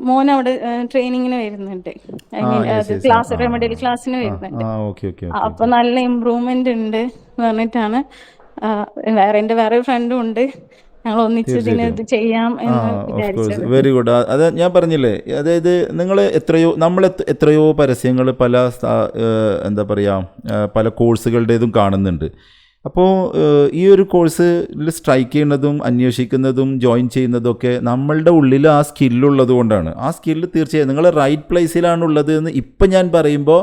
മോൻ അവിടെ ട്രെയിനിങ്ങിന് വരുന്നുണ്ട്, ഐ മീൻ ക്ലാസ് റെമഡിയൽ ക്ലാസ്സിന് വരുന്നുണ്ട്. അപ്പോൾ നല്ല ഇമ്പ്രൂവ്മെന്റ് ഉണ്ട് എന്ന് പറഞ്ഞിട്ടാണ്. എൻ്റെ വേറെ ഫ്രണ്ടും ഉണ്ട്, ഞങ്ങൾ ഒന്നിച്ച് ഇതിന് ഇത് ചെയ്യാം എന്ന് വിചാരിച്ചത്. Very good. അത് ഞാൻ പറഞ്ഞില്ലേ, അതായത് നമ്മൾ എത്രയോ പരസ്യങ്ങൾ പല എന്താ പറയുക പല കോഴ്സുകളുടേതും കാണുന്നുണ്ട്. അപ്പോൾ ഈ ഒരു കോഴ്സിൽ സ്ട്രൈക്ക് ചെയ്യുന്നതും അന്വേഷിക്കുന്നതും ജോയിൻ ചെയ്യുന്നതൊക്കെ നമ്മളുടെ ഉള്ളിൽ ആ സ്കില്ലുള്ളത് കൊണ്ടാണ്. ആ സ്കില്ല് തീർച്ചയായും നിങ്ങൾ റൈറ്റ് പ്ലേസിലാണുള്ളത് എന്ന് ഇപ്പം ഞാൻ പറയുമ്പോൾ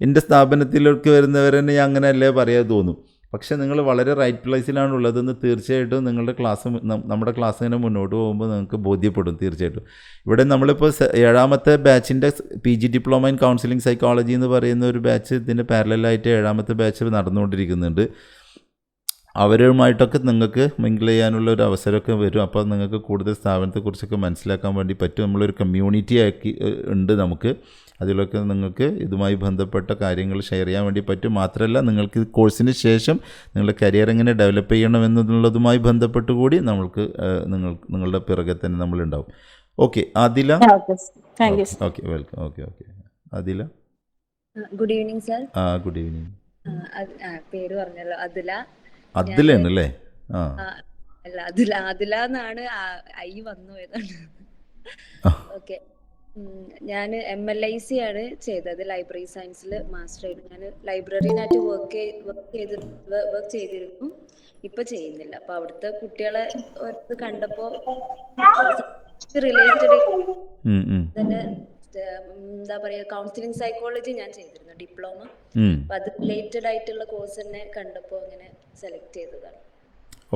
എൻ്റെ സ്ഥാപനത്തിലേക്ക് വരുന്നവരെന്നെ ഞാൻ അങ്ങനെയല്ലേ പറയാൻ തോന്നും. പക്ഷേ നിങ്ങൾ വളരെ റൈറ്റ് പ്ലേസിലാണ് ഉള്ളതെന്ന് തീർച്ചയായിട്ടും നിങ്ങളുടെ ക്ലാസ് നമ്മുടെ ക്ലാസ് ഇങ്ങനെ മുന്നോട്ട് പോകുമ്പോൾ നിങ്ങൾക്ക് ബോധ്യപ്പെടും തീർച്ചയായിട്ടും. ഇവിടെ നമ്മളിപ്പോൾ 7ാമത്തെ ബാച്ചിൻ്റെ PG diploma in counselling psychology എന്ന് പറയുന്ന ഒരു ബാച്ച് ഇതിൻ്റെ പാരലായിട്ട് 7ാമത്തെ ബാച്ച് നടന്നുകൊണ്ടിരിക്കുന്നുണ്ട്. അവരുമായിട്ടൊക്കെ നിങ്ങൾക്ക് മിങ്കിൾ ചെയ്യാനുള്ള ഒരു അവസരമൊക്കെ വരും. അപ്പോൾ നിങ്ങൾക്ക് കൂടുതൽ സ്ഥാപനത്തെക്കുറിച്ചൊക്കെ മനസ്സിലാക്കാൻ വേണ്ടി പറ്റും. നമ്മളൊരു കമ്മ്യൂണിറ്റി ആക്കി ഉണ്ട് നമുക്ക്. അതിലൊക്കെ നിങ്ങൾക്ക് ഇതുമായി ബന്ധപ്പെട്ട കാര്യങ്ങൾ ഷെയർ ചെയ്യാൻ വേണ്ടി പറ്റും. മാത്രമല്ല നിങ്ങൾക്ക് കോഴ്സിന് ശേഷം നിങ്ങളുടെ കരിയർ എങ്ങനെ ഡെവലപ്പ് ചെയ്യണം എന്നുള്ളതുമായി ബന്ധപ്പെട്ട് കൂടി നമ്മൾക്ക് നിങ്ങളുടെ പിറകെ തന്നെ നമ്മളുണ്ടാവും. Okay Adila. Thank you. Okay welcome. Okay Adila. Good evening sir. Good evening. പേര് പറഞ്ഞല്ലോ, അതില. അതിലാണല്ലേ? അല്ല, അതില എന്നാണ് ഐ വന്നു പോയതാണ്. ഓക്കെ, ഞാൻ MLIC ആണ് ചെയ്തത്, ലൈബ്രറി സയൻസിൽ മാസ്റ്റർ ആയിട്ട്. ഞാൻ ലൈബ്രറിനായിട്ട് വർക്ക് ചെയ്തിരുന്നു, ഇപ്പൊ ചെയ്യുന്നില്ല. അപ്പൊ അവിടുത്തെ കുട്ടികളെ കണ്ടപ്പോ റിലേറ്റഡ് തന്നെ എന്താ പറയാ, കൗൺസിലിംഗ് സൈക്കോളജി ഞാൻ ചെയ്തിരുന്നു ഡിപ്ലോമ. അപ്പൊ അത് റിലേറ്റഡ് ആയിട്ടുള്ള കോഴ്സ് തന്നെ കണ്ടപ്പോ അങ്ങനെ സെലക്ട് ചെയ്തതാണ്.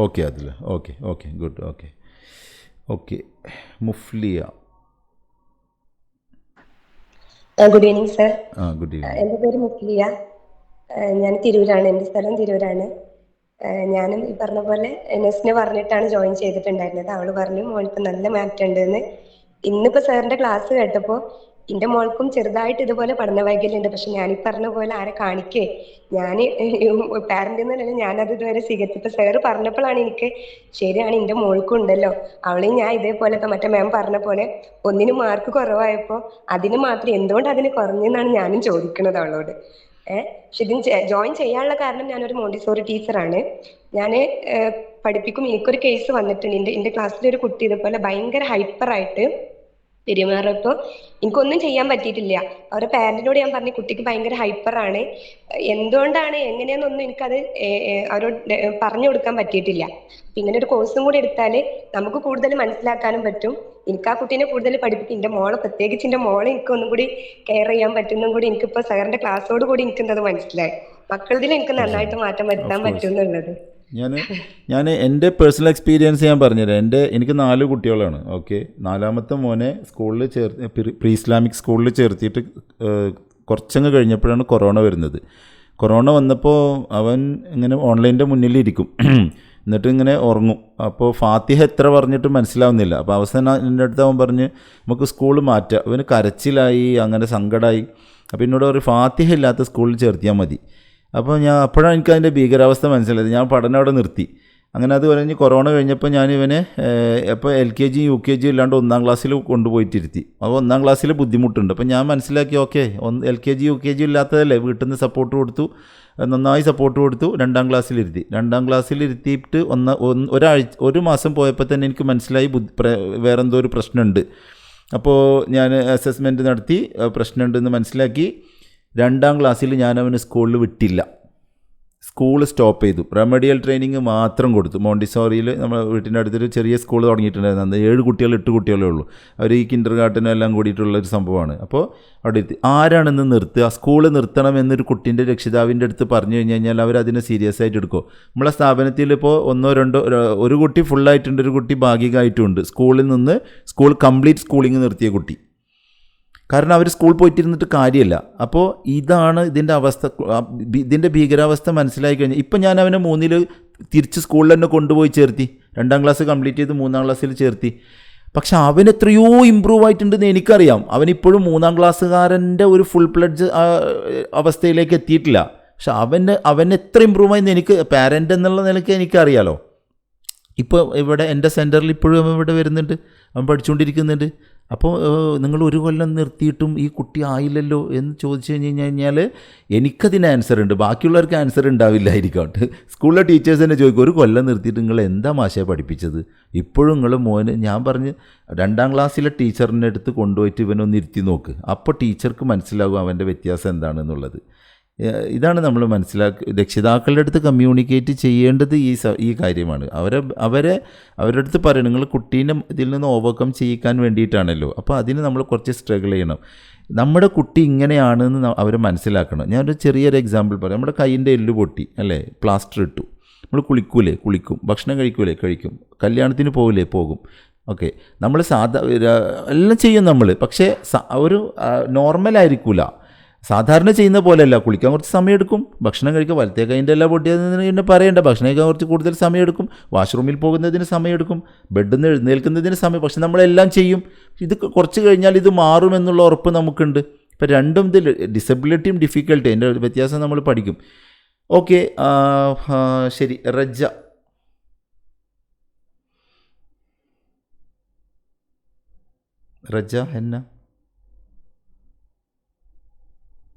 ഓക്കെ അതിൽ. Okay good. Okay Mufliya. Good evening sir. Good evening. എൻ്റെ പേര് മുഫ്ലിയ. ഞാൻ തിരൂരാണ്, എൻ്റെ സ്ഥലം തിരൂരാണ്. ഞാനും ഈ പറഞ്ഞ പോലെ നെസ്നെ പറഞ്ഞിട്ടാണ് ജോയിൻ ചെയ്തിട്ടുണ്ടായിരുന്നത്. അവള് പറഞ്ഞു മോൾക്ക് നല്ല മാറ്റം ഉണ്ടെന്ന്. ഇന്നിപ്പോ സാറിന്റെ ക്ലാസ് കേട്ടപ്പോ എന്റെ മോൾക്കും ചെറുതായിട്ട് ഇതുപോലെ പഠന വൈകല്യം ഉണ്ട്. പക്ഷെ ഞാനീ പറഞ്ഞ പോലെ ആരെ കാണിക്കേ, ഞാൻ പാരന്റ് എന്നല്ല, ഞാനത് ഇതുവരെ ഇപ്പൊ സാറ് പറഞ്ഞപ്പോഴാണ് എനിക്ക് ശരിയാണ് എന്റെ മോൾക്കും ഉണ്ടല്ലോ. അവളെയും ഞാൻ ഇതേപോലെ ഇപ്പൊ മറ്റേ മാം പറഞ്ഞ പോലെ ഒന്നിന് മാർക്ക് കുറവായപ്പോ അതിന് മാത്രം എന്തുകൊണ്ട് അതിന് കുറഞ്ഞെന്നാണ് ഞാനും ചോദിക്കുന്നത് അവളോട്. പക്ഷെ ഇതിന് ജോയിൻ ചെയ്യാനുള്ള കാരണം ഞാനൊരു മോണ്ടിസോറി ടീച്ചറാണ്. ഞാൻ പഠിപ്പിക്കും. എനിക്കൊരു കേസ് വന്നിട്ടുണ്ട്. എന്റെ ക്ലാസ്സിലൊരു കുട്ടി ഇതുപോലെ ഭയങ്കര ഹൈപ്പറായിട്ട് പെരുമാറപ്പോ എനിക്കൊന്നും ചെയ്യാൻ പറ്റിയിട്ടില്ല. അവരുടെ പാരന്റിനോട് ഞാൻ പറഞ്ഞു കുട്ടിക്ക് ഭയങ്കര ഹൈപ്പറാണ്, എന്തുകൊണ്ടാണ് എങ്ങനെയാന്നൊന്നും എനിക്കത് അവരോട് പറഞ്ഞു കൊടുക്കാൻ പറ്റിയിട്ടില്ല. ഇങ്ങനെ ഒരു കോഴ്സും കൂടി എടുത്താല് നമുക്ക് കൂടുതൽ മനസ്സിലാക്കാനും പറ്റും. എനിക്ക് ആ കുട്ടീനെ കൂടുതൽ പഠിപ്പിക്കും. എന്റെ മോളെ, പ്രത്യേകിച്ച് എന്റെ മോളെ എനിക്ക് ഒന്നും കൂടി കെയർ ചെയ്യാൻ പറ്റുന്നും കൂടി എനിക്കിപ്പോ സാറിന്റെ ക്ലാസ്സോട് കൂടി എനിക്കെന്തത് മനസ്സിലായി. മക്കളതിൽ എനിക്ക് നന്നായിട്ട് മാറ്റം വരുത്താൻ പറ്റും എന്നുള്ളത്. ഞാൻ എൻ്റെ പേഴ്സണൽ എക്സ്പീരിയൻസ് ഞാൻ പറഞ്ഞുതരാം. എനിക്ക് 4 കുട്ടികളാണ്. ഓക്കെ, 4ാമത്തെ മോനെ സ്കൂളിൽ പ്രീ ഇസ്ലാമിക് സ്കൂളിൽ ചേർത്തിയിട്ട് കുറച്ചങ്ങ് കഴിഞ്ഞപ്പോഴാണ് കൊറോണ വരുന്നത്. കൊറോണ വന്നപ്പോൾ അവൻ ഇങ്ങനെ ഓൺലൈൻ്റെ മുന്നിലിരിക്കും, എന്നിട്ട് ഇങ്ങനെ ഉറങ്ങും. അപ്പോൾ ഫാത്തിഹ എത്ര പറഞ്ഞിട്ട് മനസ്സിലാവുന്നില്ല. അപ്പോൾ അവസാനം എൻ്റെ അടുത്ത് അവൻ പറഞ്ഞ് നമുക്ക് സ്കൂൾ മാറ്റാം. അവന് കരച്ചിലായി, അങ്ങനെ സങ്കടമായി. അപ്പോൾ എന്നോട് ഒരു ഫാത്തിഹ ഇല്ലാത്ത സ്കൂളിൽ ചേർത്തിയാൽ മതി. അപ്പോൾ അപ്പോഴാണ് എനിക്കതിൻ്റെ ഭീകരാവസ്ഥ മനസ്സിലായത്. ഞാൻ പഠനം അവിടെ നിർത്തി. അങ്ങനെ അത് കഴിഞ്ഞ് കൊറോണ കഴിഞ്ഞപ്പോൾ ഞാൻ ഇവനെ ഇപ്പോൾ LKG UKG ഇല്ലാണ്ട് 1ാം ക്ലാസ്സിൽ കൊണ്ടുപോയിട്ടിരുത്തി. അപ്പോൾ 1ാം ക്ലാസ്സിൽ ബുദ്ധിമുട്ടുണ്ട്. അപ്പോൾ ഞാൻ മനസ്സിലാക്കി ഓക്കെ, LKG UKG ഇല്ലാത്തതല്ലേ, വീട്ടിൽ നിന്ന് സപ്പോർട്ട് കൊടുത്തു, നന്നായി സപ്പോർട്ട് കൊടുത്തു. 2ാം ക്ലാസ്സിലിരുത്തി. 2ാം ക്ലാസ്സിലിരുത്തിയിട്ട് ഒരു മാസം പോയപ്പോൾ തന്നെ എനിക്ക് മനസ്സിലായി വേറെന്തോ ഒരു പ്രശ്നമുണ്ട്. അപ്പോൾ ഞാൻ അസസ്മെൻറ്റ് നടത്തി, പ്രശ്നമുണ്ടെന്ന് മനസ്സിലാക്കി. 2ാം ക്ലാസ്സിൽ ഞാൻ അവന് സ്കൂളിൽ വിട്ടില്ല, സ്കൂൾ സ്റ്റോപ്പ് ചെയ്തു. റെമഡിയൽ ട്രെയിനിങ് മാത്രം കൊടുത്തു. മോണ്ടിസോറിയിൽ നമ്മൾ വീട്ടിൻ്റെ അടുത്തൊരു ചെറിയ സ്കൂൾ തുടങ്ങിയിട്ടുണ്ടായിരുന്നു. അന്ന് 7 കുട്ടികൾ 8 കുട്ടികളേ ഉള്ളൂ. അവർ ഈ കിൻഡർ ഗാർട്ടനും എല്ലാം കൂടിയിട്ടുള്ളൊരു സംഭവമാണ്. അപ്പോൾ അവിടെ എത്തി. ആരാണെന്ന് നിർത്തുക, സ്കൂൾ നിർത്തണം എന്നൊരു കുട്ടീൻ്റെ രക്ഷിതാവിൻ്റെ അടുത്ത് പറഞ്ഞു കഴിഞ്ഞാൽ അവരതിനെ സീരിയസ് ആയിട്ട് എടുക്കും. നമ്മളെ സ്ഥാപനത്തിൽ ഇപ്പോൾ 1 2 ഒരു കുട്ടി ഫുള്ളായിട്ടുണ്ട്, ഒരു കുട്ടി ഭാഗികമായിട്ടുമുണ്ട്. സ്കൂളിൽ നിന്ന് കംപ്ലീറ്റ് സ്കൂളിങ് നിർത്തിയ കുട്ടി. കാരണം അവർ സ്കൂളിൽ പോയിട്ടിരുന്നിട്ട് കാര്യമില്ല. അപ്പോൾ ഇതാണ് ഇതിൻ്റെ അവസ്ഥ. ഇതിൻ്റെ ഭീകരാവസ്ഥ മനസ്സിലായി കഴിഞ്ഞാൽ ഇപ്പം ഞാൻ അവനെ 3ൽ തിരിച്ച് സ്കൂളിൽ തന്നെ കൊണ്ടുപോയി ചേർത്തി. 2ാം ക്ലാസ് കംപ്ലീറ്റ് ചെയ്ത് 3ാം ക്ലാസ്സിൽ ചേർത്തി. പക്ഷെ അവൻ എത്രയോ ഇമ്പ്രൂവ് ആയിട്ടുണ്ടെന്ന് എനിക്കറിയാം. അവനിപ്പോഴും 3ാം ക്ലാസ്സുകാരൻ്റെ ഒരു ഫുൾ പ്ലഡ്ജ് അവസ്ഥയിലേക്ക് എത്തിയിട്ടില്ല. പക്ഷെ അവൻ എത്ര ഇമ്പ്രൂവ് ആയെന്ന് എനിക്ക് പാരൻ്റ് എന്നുള്ള നിലയ്ക്ക് എനിക്കറിയാലോ. ഇപ്പോൾ ഇവിടെ എൻ്റെ സെൻറ്ററിൽ ഇപ്പോഴും അവൻ ഇവിടെ വരുന്നുണ്ട്, അവൻ പഠിച്ചുകൊണ്ടിരിക്കുന്നുണ്ട്. അപ്പോൾ നിങ്ങൾ 1 കൊല്ലം നിർത്തിയിട്ടും ഈ കുട്ടി ആയില്ലല്ലോ എന്ന് ചോദിച്ചു കഴിഞ്ഞാൽ എനിക്കതിന് ആൻസർ ഉണ്ട്, ബാക്കിയുള്ളവർക്ക് ആൻസർ ഉണ്ടാവില്ലായിരിക്കട്ടെ. സ്കൂളിലെ ടീച്ചേഴ്സ് തന്നെ ചോദിക്കും, 1 കൊല്ലം നിർത്തിയിട്ട് നിങ്ങൾ എന്താ മാഷേ പഠിപ്പിച്ചത്? ഇപ്പോഴും നിങ്ങൾ മോന്, ഞാൻ പറഞ്ഞ് 2ാം ക്ലാസ്സിലെ ടീച്ചറിൻ്റെ അടുത്ത് കൊണ്ടുപോയിട്ട് ഇവനൊന്ന് ഇരുത്തി നോക്ക്, അപ്പോൾ ടീച്ചർക്ക് മനസ്സിലാകും അവൻ്റെ വ്യത്യാസം എന്താണെന്നുള്ളത്. ഇതാണ് നമ്മൾ രക്ഷിതാക്കളുടെ അടുത്ത് കമ്മ്യൂണിക്കേറ്റ് ചെയ്യേണ്ടത് ഈ കാര്യമാണ്. അവരുടെ അടുത്ത് പറയണം, നിങ്ങൾ കുട്ടീനെ ഇതിൽ നിന്ന് ഓവർകം ചെയ്യിക്കാൻ വേണ്ടിയിട്ടാണല്ലോ. അപ്പോൾ അതിന് നമ്മൾ കുറച്ച് സ്ട്രഗിൾ ചെയ്യണം. നമ്മുടെ കുട്ടി ഇങ്ങനെയാണെന്ന് അവർ മനസ്സിലാക്കണം. ഞാനൊരു ചെറിയൊരു എക്സാമ്പിൾ പറയാം. നമ്മുടെ കൈയിൻ്റെ എല്ല് പൊട്ടി അല്ലേ, പ്ലാസ്റ്റർ ഇട്ടു. നമ്മൾ കുളിക്കും, ഭക്ഷണം കഴിക്കും, കല്യാണത്തിന് പോകും. ഓക്കെ, നമ്മൾ എല്ലാം ചെയ്യും നമ്മൾ, പക്ഷേ ഒരു നോർമലായിരിക്കില്ല. സാധാരണ ചെയ്യുന്ന പോലെയല്ല. കുളിക്കാൻ കുറച്ച് സമയമെടുക്കും, ഭക്ഷണം കഴിക്കുക, വലത്തേ കൈൻ്റെ എല്ലാം പൊട്ടിയതിന് പിന്നെ പറയേണ്ട, ഭക്ഷണം കഴിക്കാൻ കുറച്ച് കൂടുതൽ സമയമെടുക്കും, വാഷ്റൂമിൽ പോകുന്നതിന് സമയമെടുക്കും, ബെഡിൽ നിന്ന് എഴുന്നേൽക്കുന്നതിന് സമയം, പക്ഷെ നമ്മളെല്ലാം ചെയ്യും. ഇത് കുറച്ച് കഴിഞ്ഞാൽ ഇത് മാറുമെന്നുള്ള ഉറപ്പ് നമുക്കുണ്ട്. ഇപ്പം രണ്ടും ഇതിൽ ഡിസബിലിറ്റിയും ഡിഫിക്കൽട്ടി അതിൻ്റെ വ്യത്യാസം നമ്മൾ പഠിക്കും. ഓക്കെ, ശരി. റജ ഹന്ന.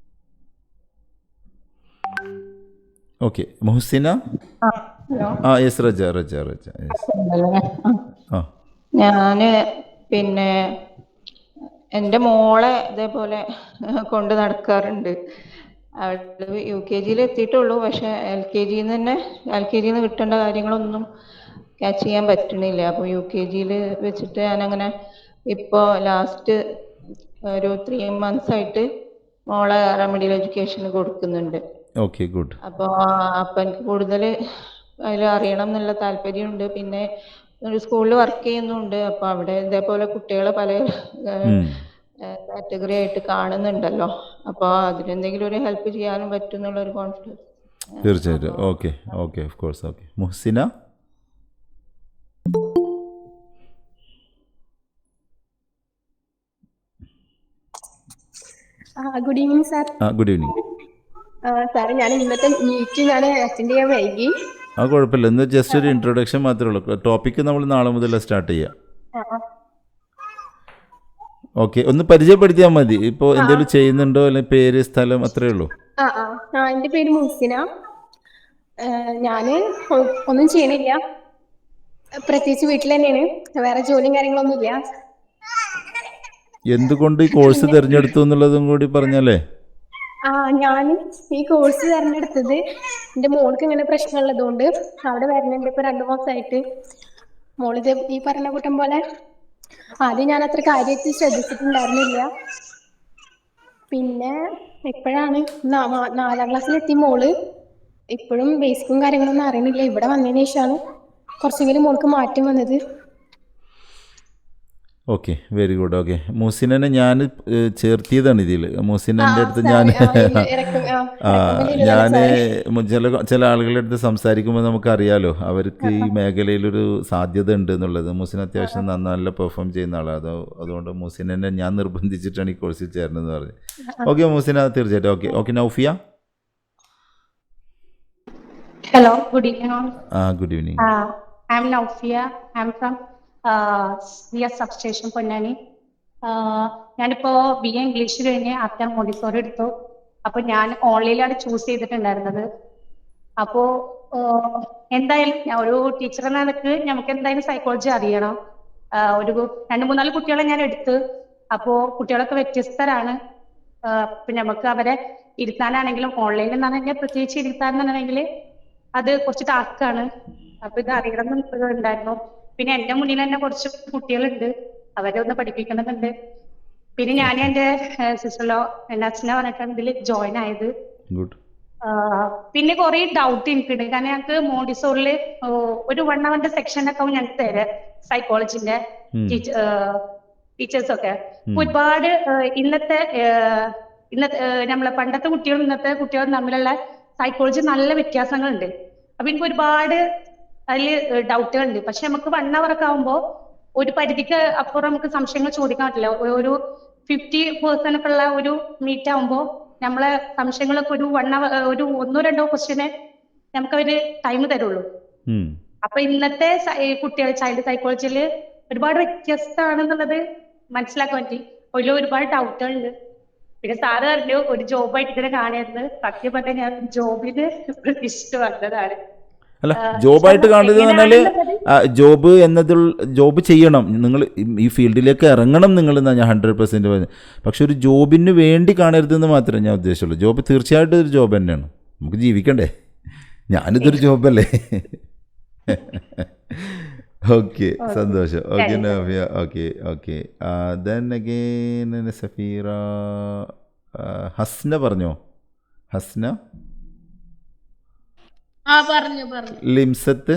ഓക്കെ, മുഹസിന. യെസ്, റജ. ഞാന് പിന്നെ എൻ്റെ മോളെ ഇതേപോലെ കൊണ്ട് നടക്കാറുണ്ട്. അവള് UKG എത്തിയിട്ടുള്ളൂ. പക്ഷെ LKG കിട്ടേണ്ട കാര്യങ്ങളൊന്നും ക്യാച്ച് ചെയ്യാൻ പറ്റണില്ല. അപ്പോൾ UKG വെച്ചിട്ട് ഞാനങ്ങനെ ഇപ്പോൾ ലാസ്റ്റ് ഒരു 3 months ആയിട്ട് മോളെ റെമഡിയൽ എഡ്യൂക്കേഷൻ കൊടുക്കുന്നുണ്ട്. Okay, good. അപ്പോൾ എനിക്ക് കൂടുതൽ അതിൽ അറിയണം എന്നുള്ള താല്പര്യമുണ്ട്. പിന്നെ ഒരു സ്കൂളിൽ വർക്ക് ചെയ്യുന്നുണ്ട്. അപ്പോൾ അവിടെ ഇതേപോലെ കുട്ടികളെ പല കാറ്റഗറി ആയിട്ട് കാണുന്നുണ്ടല്ലോ. അപ്പോൾ അതിനെന്തെങ്കിലും ഒരു ഹെൽപ്പ് ചെയ്യാനും പറ്റും എന്നുള്ളൊരു കോൺഫിഡൻസ്. തീർച്ചയായിട്ടും. Okay, of course. Okay, Muhasina. Good evening sir. Good evening sir, ഞാൻ ഇന്നത്തെ മീറ്റ് അറ്റൻഡ് ചെയ്യാൻ വൈകി. കുഴപ്പമില്ല. ഇന്ന് ജസ്റ്റ് ഒരു ഇൻട്രൊഡക്ഷൻ മാത്രമേ ഉള്ളൂ. ടോപ്പിക്ക് നമ്മൾ നാളെ മുതൽ സ്റ്റാർട്ട് ചെയ്യാം. ഓക്കെ, ഒന്ന് പരിചയപ്പെടുത്തിയാൽ മതി. ഇപ്പോൾ എന്തെങ്കിലും ചെയ്യുന്നുണ്ടോ, അല്ലെങ്കിൽ പേര്, സ്ഥലം, അത്രേ ഉള്ളൂ. എൻ്റെ പേര് മുഹസിന. ഞാൻ ഒന്നും ചെയ്യണില്ല, പ്രത്യേകിച്ച് വീട്ടിൽ തന്നെയാണ്. വേറെ ജോലിയും കാര്യങ്ങളൊന്നും ഇല്ല. എന്തുകൊണ്ട് ഈ കോഴ്സ് തിരഞ്ഞെടുത്തു എന്നുള്ളതും കൂടി പറഞ്ഞാലേ. ഞാൻ ഈ കോഴ്സ് തിരഞ്ഞെടുത്തത് എൻ്റെ മോൾക്ക് ഇങ്ങനെ പ്രശ്നമുള്ളതുകൊണ്ട് അവിടെ വരുന്നുണ്ട്. ഇപ്പൊ 2 മാസമായിട്ട് മോളിത് ഈ പറഞ്ഞ കൂട്ടം പോലെ ആദ്യം ഞാൻ അത്ര കാര്യമായിട്ട് ശ്രദ്ധിച്ചിട്ടുണ്ടായിരുന്നില്ല. പിന്നെ ഇപ്പോഴാണ് 4ാം ക്ലാസ്സിലെത്തി മോള്. ഇപ്പോഴും ബേസിക്കും കാര്യങ്ങളൊന്നും അറിയണില്ല. ഇവിടെ വന്നതിന് ശേഷമാണ് കുറച്ചെങ്കിലും മോൾക്ക് മാറ്റം വന്നത്. Okay, very good. ഓക്കെ, മുഹസിനെ ഞാൻ ചേർത്തിയതാണ് ഇതിൽ. മുഹസിൻ്റെ അടുത്ത് ചില ആളുകളുടെ അടുത്ത് സംസാരിക്കുമ്പോൾ നമുക്കറിയാലോ അവർക്ക് ഈ മേഖലയിലൊരു സാധ്യത ഉണ്ട് എന്നുള്ളത്. മുഹസിൻ അത്യാവശ്യം നല്ല പെർഫോം ചെയ്യുന്ന ആളാണ്. അതുകൊണ്ട് മുഹസിനെ ഞാൻ നിർബന്ധിച്ചിട്ടാണ് ഈ കോഴ്സിൽ ചേർന്നതെന്ന് പറഞ്ഞു. ഓക്കെ മുഹസിന, തീർച്ചയായിട്ടും. Okay, Naufiya. Hello, good evening. Good evening. I am Naufiya. I am from CS substation Ponnani. ഞാനിപ്പോ BA ഇംഗ്ലീഷ് കഴിഞ്ഞ് ആഫ്റ്റർ മോണ്ടിസോറി എടുത്തു. അപ്പൊ ഞാൻ ഓൺലൈനിലാണ് ചൂസ് ചെയ്തിട്ടുണ്ടായിരുന്നത്. അപ്പോ എന്തായാലും ഞാൻ ഒരു ടീച്ചർ എന്ന നിലക്ക് നമുക്ക് എന്തായാലും സൈക്കോളജി അറിയണം. ഒരു 2-3-4 കുട്ടികളെ ഞാൻ എടുത്ത്. അപ്പോ കുട്ടികളൊക്കെ വ്യത്യസ്തരാണ്. ഇപ്പൊ നമുക്ക് അവരെ ഇരുത്താനാണെങ്കിലും ഓൺലൈനിൽ നിന്നാണെങ്കിൽ പ്രത്യേകിച്ച് ഇരുത്താനെന്നുണ്ടെങ്കിൽ അത് കുറച്ച് ടാസ്ക്കാണ്. അപ്പൊ ഇത് അറിയണം എന്നുണ്ടായിരുന്നു. പിന്നെ എന്റെ മുന്നിൽ തന്നെ കുറച്ച് കുട്ടികളുണ്ട്, അവരെ ഒന്ന് പഠിപ്പിക്കണമെന്നുണ്ട്. പിന്നെ ഞാൻ എന്റെ സിസ്റ്ററിലോ അച്ഛനെ പറഞ്ഞിട്ടാണ് ഇതിൽ ജോയിൻ ആയത്. പിന്നെ കുറെ ഡൗട്ട് എനിക്കുണ്ട്. കാരണം ഞങ്ങൾക്ക് മോണ്ടിസോറില് ഒരു 1 hour സെക്ഷനൊക്കെ ഞങ്ങൾക്ക് തരാം സൈക്കോളജിന്റെ ടീച്ചേഴ്സൊക്കെ. ഒരുപാട് ഇന്നത്തെ നമ്മളെ പണ്ടത്തെ കുട്ടികളും ഇന്നത്തെ കുട്ടികളും തമ്മിലുള്ള സൈക്കോളജി നല്ല വ്യത്യാസങ്ങളുണ്ട്. അപ്പൊ എനിക്ക് ഒരുപാട് അതിൽ ഡൗട്ടുകളുണ്ട്. പക്ഷെ നമുക്ക് 1 hour ഒക്കെ ആകുമ്പോൾ ഒരു പരിധിക്ക് അപ്പുറം നമുക്ക് സംശയങ്ങൾ ചോദിക്കാൻ പറ്റില്ല. ഒരു 50% ഒക്കെ ഉള്ള ഒരു മീറ്റ് ആകുമ്പോൾ നമ്മളെ സംശയങ്ങളൊക്കെ ഒരു 1 hour, ഒരു 1-2 ക്വസ്റ്റ്യനെ നമുക്ക് അവര് ടൈം തരുള്ളൂ. അപ്പൊ ഇന്നത്തെ കുട്ടികൾ ചൈൽഡ് സൈക്കോളജിയിൽ ഒരുപാട് വ്യത്യസ്തമാണെന്നുള്ളത് മനസ്സിലാക്കാൻ പറ്റി. ഒരുപാട് ഡൗട്ടുകളുണ്ട്. പിന്നെ സാറ് പറഞ്ഞു ഒരു ജോബായിട്ട് ഇതിനെ കാണരുത്. സത്യം പറഞ്ഞാൽ ഞാൻ ജോബിന് ഇഷ്ടം വന്നതാണ്. അല്ല ജോബായിട്ട് കാണുന്നത് എന്ന് പറഞ്ഞാൽ ജോബ് എന്നതിൽ ജോബ് ചെയ്യണം നിങ്ങൾ ഈ ഫീൽഡിലേക്ക് ഇറങ്ങണം നിങ്ങൾ എന്നാണ് ഞാൻ 100% പറഞ്ഞത്. പക്ഷെ ഒരു ജോബിന് വേണ്ടി കാണരുതെന്ന് മാത്രമേ ഞാൻ ഉദ്ദേശിച്ചുള്ളൂ. ജോബ് തീർച്ചയായിട്ടും ഒരു ജോബ് തന്നെയാണ്, നമുക്ക് ജീവിക്കണ്ടേ, ഞാനിതൊരു ജോബല്ലേ. ഓക്കെ സന്തോഷം. Okay Navya. Okay then again Safeera. Hasna പറഞ്ഞോ? ഹസ്ന, പറഞ്ഞു. ലിംസത്ത്,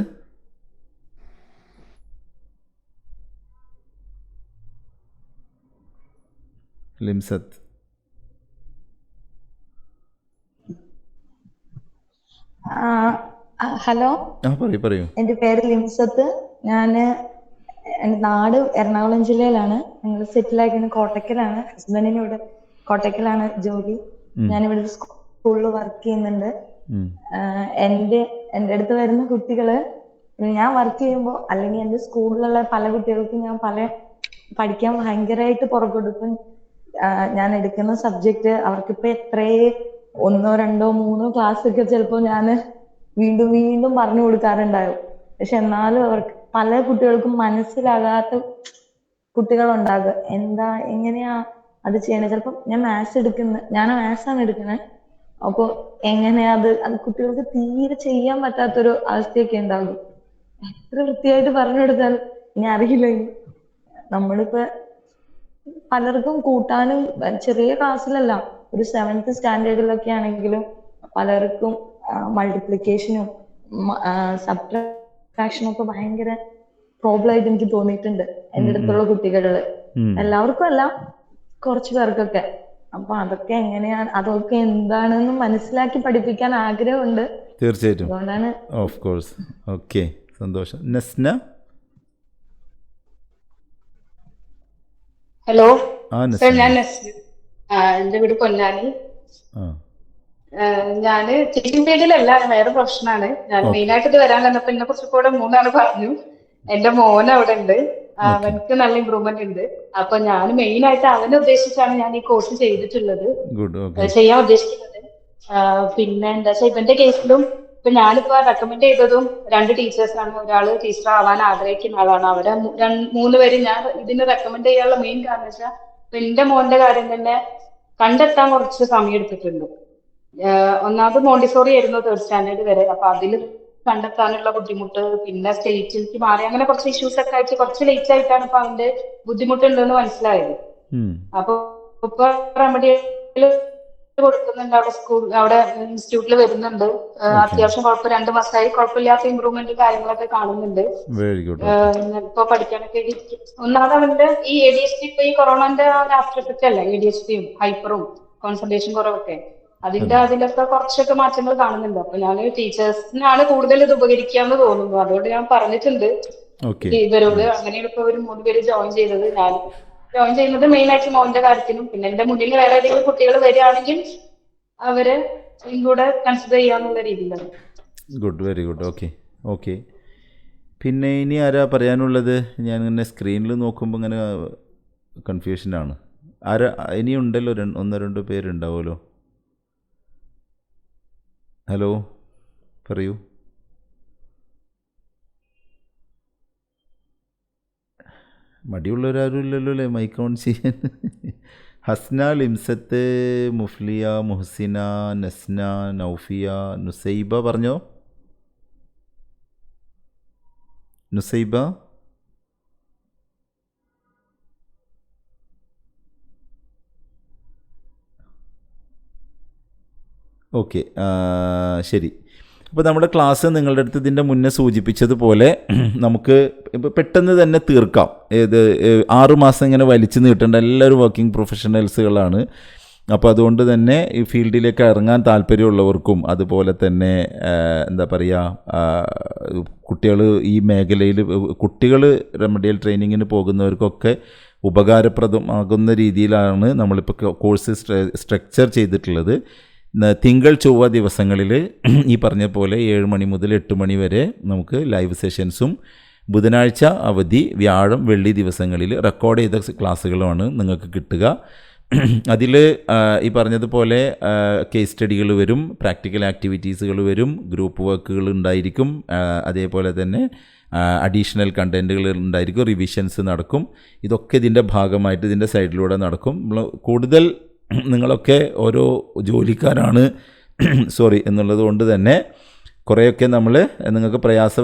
ഹലോ, പറയൂ. എന്റെ പേര് ലിംസത്ത്. എന്റെ നാട് എറണാകുളം ജില്ലയിലാണ്. ഞങ്ങൾ സെറ്റിൽ ആയിരിക്കുന്നത് കോട്ടക്കലാണ്. ഹസ്ബൻഡിന് ഇവിടെ കോട്ടക്കലാണ് ജോലി. ഞാനിവിടെ സ്കൂളിൽ വർക്ക് ചെയ്യുന്നുണ്ട്. എന്റെ അടുത്ത് വരുന്ന കുട്ടികള് ഞാൻ വർക്ക് ചെയ്യുമ്പോൾ അല്ലെങ്കിൽ എന്റെ സ്കൂളിലുള്ള പല കുട്ടികൾക്കും ഞാൻ പഠിക്കാൻ ഭയങ്കരമായിട്ട് പുറകൊടുക്കും. ഞാൻ എടുക്കുന്ന സബ്ജക്റ്റ് അവർക്കിപ്പോ എത്രയേ 1, 2, 3 ക്ലാസ് ഒക്കെ ചിലപ്പോൾ ഞാൻ വീണ്ടും പറഞ്ഞു കൊടുക്കാറുണ്ടാവും. പക്ഷെ എന്നാലും അവർക്ക് പല കുട്ടികൾക്കും മനസ്സിലാകാത്ത കുട്ടികളുണ്ടാകും. എങ്ങനെയാ അത് ചെയ്യണേ? ചിലപ്പോൾ ഞാൻ മാത്സ് ആണ് എടുക്കുന്നത്. അപ്പൊ എങ്ങനെയാ അത് കുട്ടികൾക്ക് തീരെ ചെയ്യാൻ പറ്റാത്തൊരു അവസ്ഥയൊക്കെ ഉണ്ടാകും. എത്ര വൃത്തിയായിട്ട് പറഞ്ഞു കൊടുത്താലും ഇനി അറിയില്ല. നമ്മളിപ്പോ പലർക്കും കൂട്ടാനും ചെറിയ ക്ലാസ്സിലല്ല, ഒരു 7th സ്റ്റാൻഡേർഡിലൊക്കെ ആണെങ്കിലും പലർക്കും മൾട്ടിപ്ലിക്കേഷനും സബ്ട്രാക്ഷനും ഒക്കെ ഭയങ്കര പ്രോബ്ലം ആയിട്ട് എനിക്ക് തോന്നിയിട്ടുണ്ട് എൻ്റെ അടുത്തുള്ള കുട്ടികളില്. എല്ലാവർക്കും അല്ല, കുറച്ചു പേർക്കൊക്കെ. അപ്പൊ അതൊക്കെ എങ്ങനെയാണ്, അതൊക്കെ എന്താണെന്ന് മനസ്സിലാക്കി പഠിപ്പിക്കാൻ ആഗ്രഹമുണ്ട്. തീർച്ചയായിട്ടും, അതുകൊണ്ടാണ്. Of course. ഓക്കെ സന്തോഷം. നസ്ന. ഹലോ സർ, ഞാൻ നസ്ന. എന്റെ വീട് പൊന്നാനി. ഞാന് ടീച്ചിങ് ഫീൽഡിലല്ല, വേറെ പ്രൊഫഷനാണ്. ഞാൻ മെയിനായിട്ട് ഇത് വരാൻ വന്നപ്പോ എന്നെ കുറിച്ച് കൂടെ 3 ആൾ പറഞ്ഞു. എന്റെ മോൻ അവിടെ ഉണ്ട്, അവനക്ക് നല്ല ഇമ്പ്രൂവ്മെന്റ് ഉണ്ട്. അപ്പൊ ഞാൻ മെയിനായിട്ട് അവനെ ഉദ്ദേശിച്ചാണ് ഞാൻ ഈ കോഴ്സ് ചെയ്തിട്ടുള്ളത്, ചെയ്യാൻ ഉദ്ദേശിക്കുന്നത്. പിന്നെ എന്താ വെച്ചാൽ ഇവന്റെ കേസിലും ഇപ്പൊ ഞാനിപ്പോ റെക്കമെൻഡ് ചെയ്തതും 2 ടീച്ചേഴ്സാണ്. ഒരാള് ടീച്ചർ ആവാൻ ആഗ്രഹിക്കുന്ന ആളാണ്. അവരെ 3 പേര് ഞാൻ ഇതിന് റെക്കമെൻഡ് ചെയ്യാനുള്ള മെയിൻ കാരണം വെച്ചാൽ ഇപ്പൊ എന്റെ മോന്റെ കാര്യം തന്നെ കണ്ടെത്താൻ കുറച്ച് സമയം എടുത്തിട്ടുണ്ട്. ഒന്നാമത് മോണ്ടിസോറി ആയിരുന്നു 3rd സ്റ്റാൻഡേർഡ് വരെ. അപ്പൊ അതിൽ കണ്ടെത്താനുള്ള ബുദ്ധിമുട്ട്, പിന്നെ സ്റ്റേറ്റിലേക്ക് മാറി, അങ്ങനെ കുറച്ച് ഇഷ്യൂസ് ഒക്കെ ആയിട്ട് കുറച്ച് ലേറ്റ് ആയിട്ടാണ് ഇപ്പൊ അവന്റെ ബുദ്ധിമുട്ടുണ്ടെന്ന് മനസ്സിലായത്. അപ്പൊ ഇപ്പൊ റെമഡിയൽ കൊടുക്കുന്നുണ്ട്, അവിടെ ഇൻസ്റ്റിറ്റ്യൂട്ടിൽ വരുന്നുണ്ട്. അത്യാവശ്യം 2 മാസമായി കുഴപ്പമില്ലാത്ത ഇമ്പ്രൂവ്മെന്റ് കാര്യങ്ങളൊക്കെ കാണുന്നുണ്ട്. ഇപ്പൊ പഠിക്കാനൊക്കെ ഒന്നാമത് അവന്റെ ഈ ADHD ഇപ്പൊ ഈ കൊറോണന്റെ ആഫ്റ്റർ എഫക്റ്റ് അല്ല, ADHDയും ഹൈപ്പറും കോൺസെൻട്രേഷൻ കുറവൊക്കെ, അതിലൊക്കെ കുറച്ചൊക്കെ മാറ്റങ്ങൾ കാണുന്നുണ്ട്. അപ്പൊ ഞാൻ ടീച്ചേഴ്സിനാണ് കൂടുതൽ ഇത് ഉപകരിക്കാന്ന് തോന്നുന്നു. അതുകൊണ്ട് ഞാൻ പറഞ്ഞിട്ടുണ്ട് ഇവരോട്. അങ്ങനെയാണ് ഇപ്പൊ ഒരു 3 പേര് ജോയിൻ ചെയ്തത്. ഞാൻ ജോയിൻ ചെയ്യുന്നത് മെയിൻ ആയിട്ട് മോന്റെ കാര്യത്തിനും, പിന്നെ എന്റെ മുന്നിൽ വേറെ ഏതെങ്കിലും കുട്ടികൾ വരികയാണെങ്കിൽ അവരെ കൂടെ കൺസിഡർ ചെയ്യാന്നുള്ള രീതിയിലാണ്. Good, very good. ഓക്കെ. പിന്നെ ഇനി ആരാ പറയാനുള്ളത്? ഞാൻ ഇങ്ങനെ സ്ക്രീനിൽ നോക്കുമ്പോൾ ഇങ്ങനെ കൺഫ്യൂഷനാണ്. ആരാ ഇനിയുണ്ടല്ലോ? 1-2 പേരുണ്ടാവുമല്ലോ. ഹലോ, പറയൂ. മടിയുള്ളവരാരും ഇല്ലല്ലോ അല്ലേ മൈക്ക് ഓൺ ചെയ്യാൻ? ഹസ്ന, ലിംസത്ത്, മുഫ്ലിയ, മുഹ്സിന, നസ്ന, നൗഫിയ, നുസൈബ. പറഞ്ഞോ നുസൈബ. ഓക്കെ, ശരി. അപ്പോൾ നമ്മുടെ ക്ലാസ് നിങ്ങളുടെ അടുത്ത് ഇതിൻ്റെ മുന്നേ സൂചിപ്പിച്ചതുപോലെ നമുക്ക് ഇപ്പോൾ പെട്ടെന്ന് തന്നെ തീർക്കാം. 6 മാസം ഇങ്ങനെ വലിച്ചു നീട്ടേണ്ട. എല്ലാവരും വർക്കിംഗ് പ്രൊഫഷണൽസുകളാണ്. അപ്പോൾ അതുകൊണ്ട് തന്നെ ഈ ഫീൽഡിലേക്ക് ഇറങ്ങാൻ താല്പര്യമുള്ളവർക്കും അതുപോലെ തന്നെ എന്താ പറയുക, കുട്ടികൾ ഈ മേഖലയിൽ കുട്ടികൾ റെമഡിയൽ ട്രെയിനിങ്ങിന് പോകുന്നവർക്കൊക്കെ ഉപകാരപ്രദമാകുന്ന രീതിയിലാണ് നമ്മളിപ്പോൾ കോഴ്സ് സ്ട്രക്ചർ ചെയ്തിട്ടുള്ളത്. തിങ്കൾ ചൊവ്വ ദിവസങ്ങളിൽ ഈ പറഞ്ഞ പോലെ 7 മണി മുതൽ 8 മണി വരെ നമുക്ക് ലൈവ് സെഷൻസും, ബുധനാഴ്ച അവധി, വ്യാഴം വെള്ളി ദിവസങ്ങളിൽ റെക്കോർഡ് ചെയ്ത ക്ലാസ്സുകളുമാണ് നിങ്ങൾക്ക് കിട്ടുക. അതിൽ ഈ പറഞ്ഞതുപോലെ കേസ് സ്റ്റഡികൾ വരും, പ്രാക്ടിക്കൽ ആക്ടിവിറ്റീസുകൾ വരും, ഗ്രൂപ്പ് വർക്കുകൾ ഉണ്ടായിരിക്കും, അതേപോലെ തന്നെ അഡീഷണൽ കണ്ടൻറ്റുകൾ ഉണ്ടായിരിക്കും, റിവിഷൻസ് നടക്കും. ഇതൊക്കെ ഇതിൻ്റെ ഭാഗമായിട്ട് ഇതിൻ്റെ സൈഡിലൂടെ നടക്കും. കൂടുതൽ നിങ്ങളൊക്കെ ഓരോ ജോലിക്കാരാണ് എന്നുള്ളത് കൊണ്ട് തന്നെ കുറേയൊക്കെ നമ്മൾ നിങ്ങൾക്ക്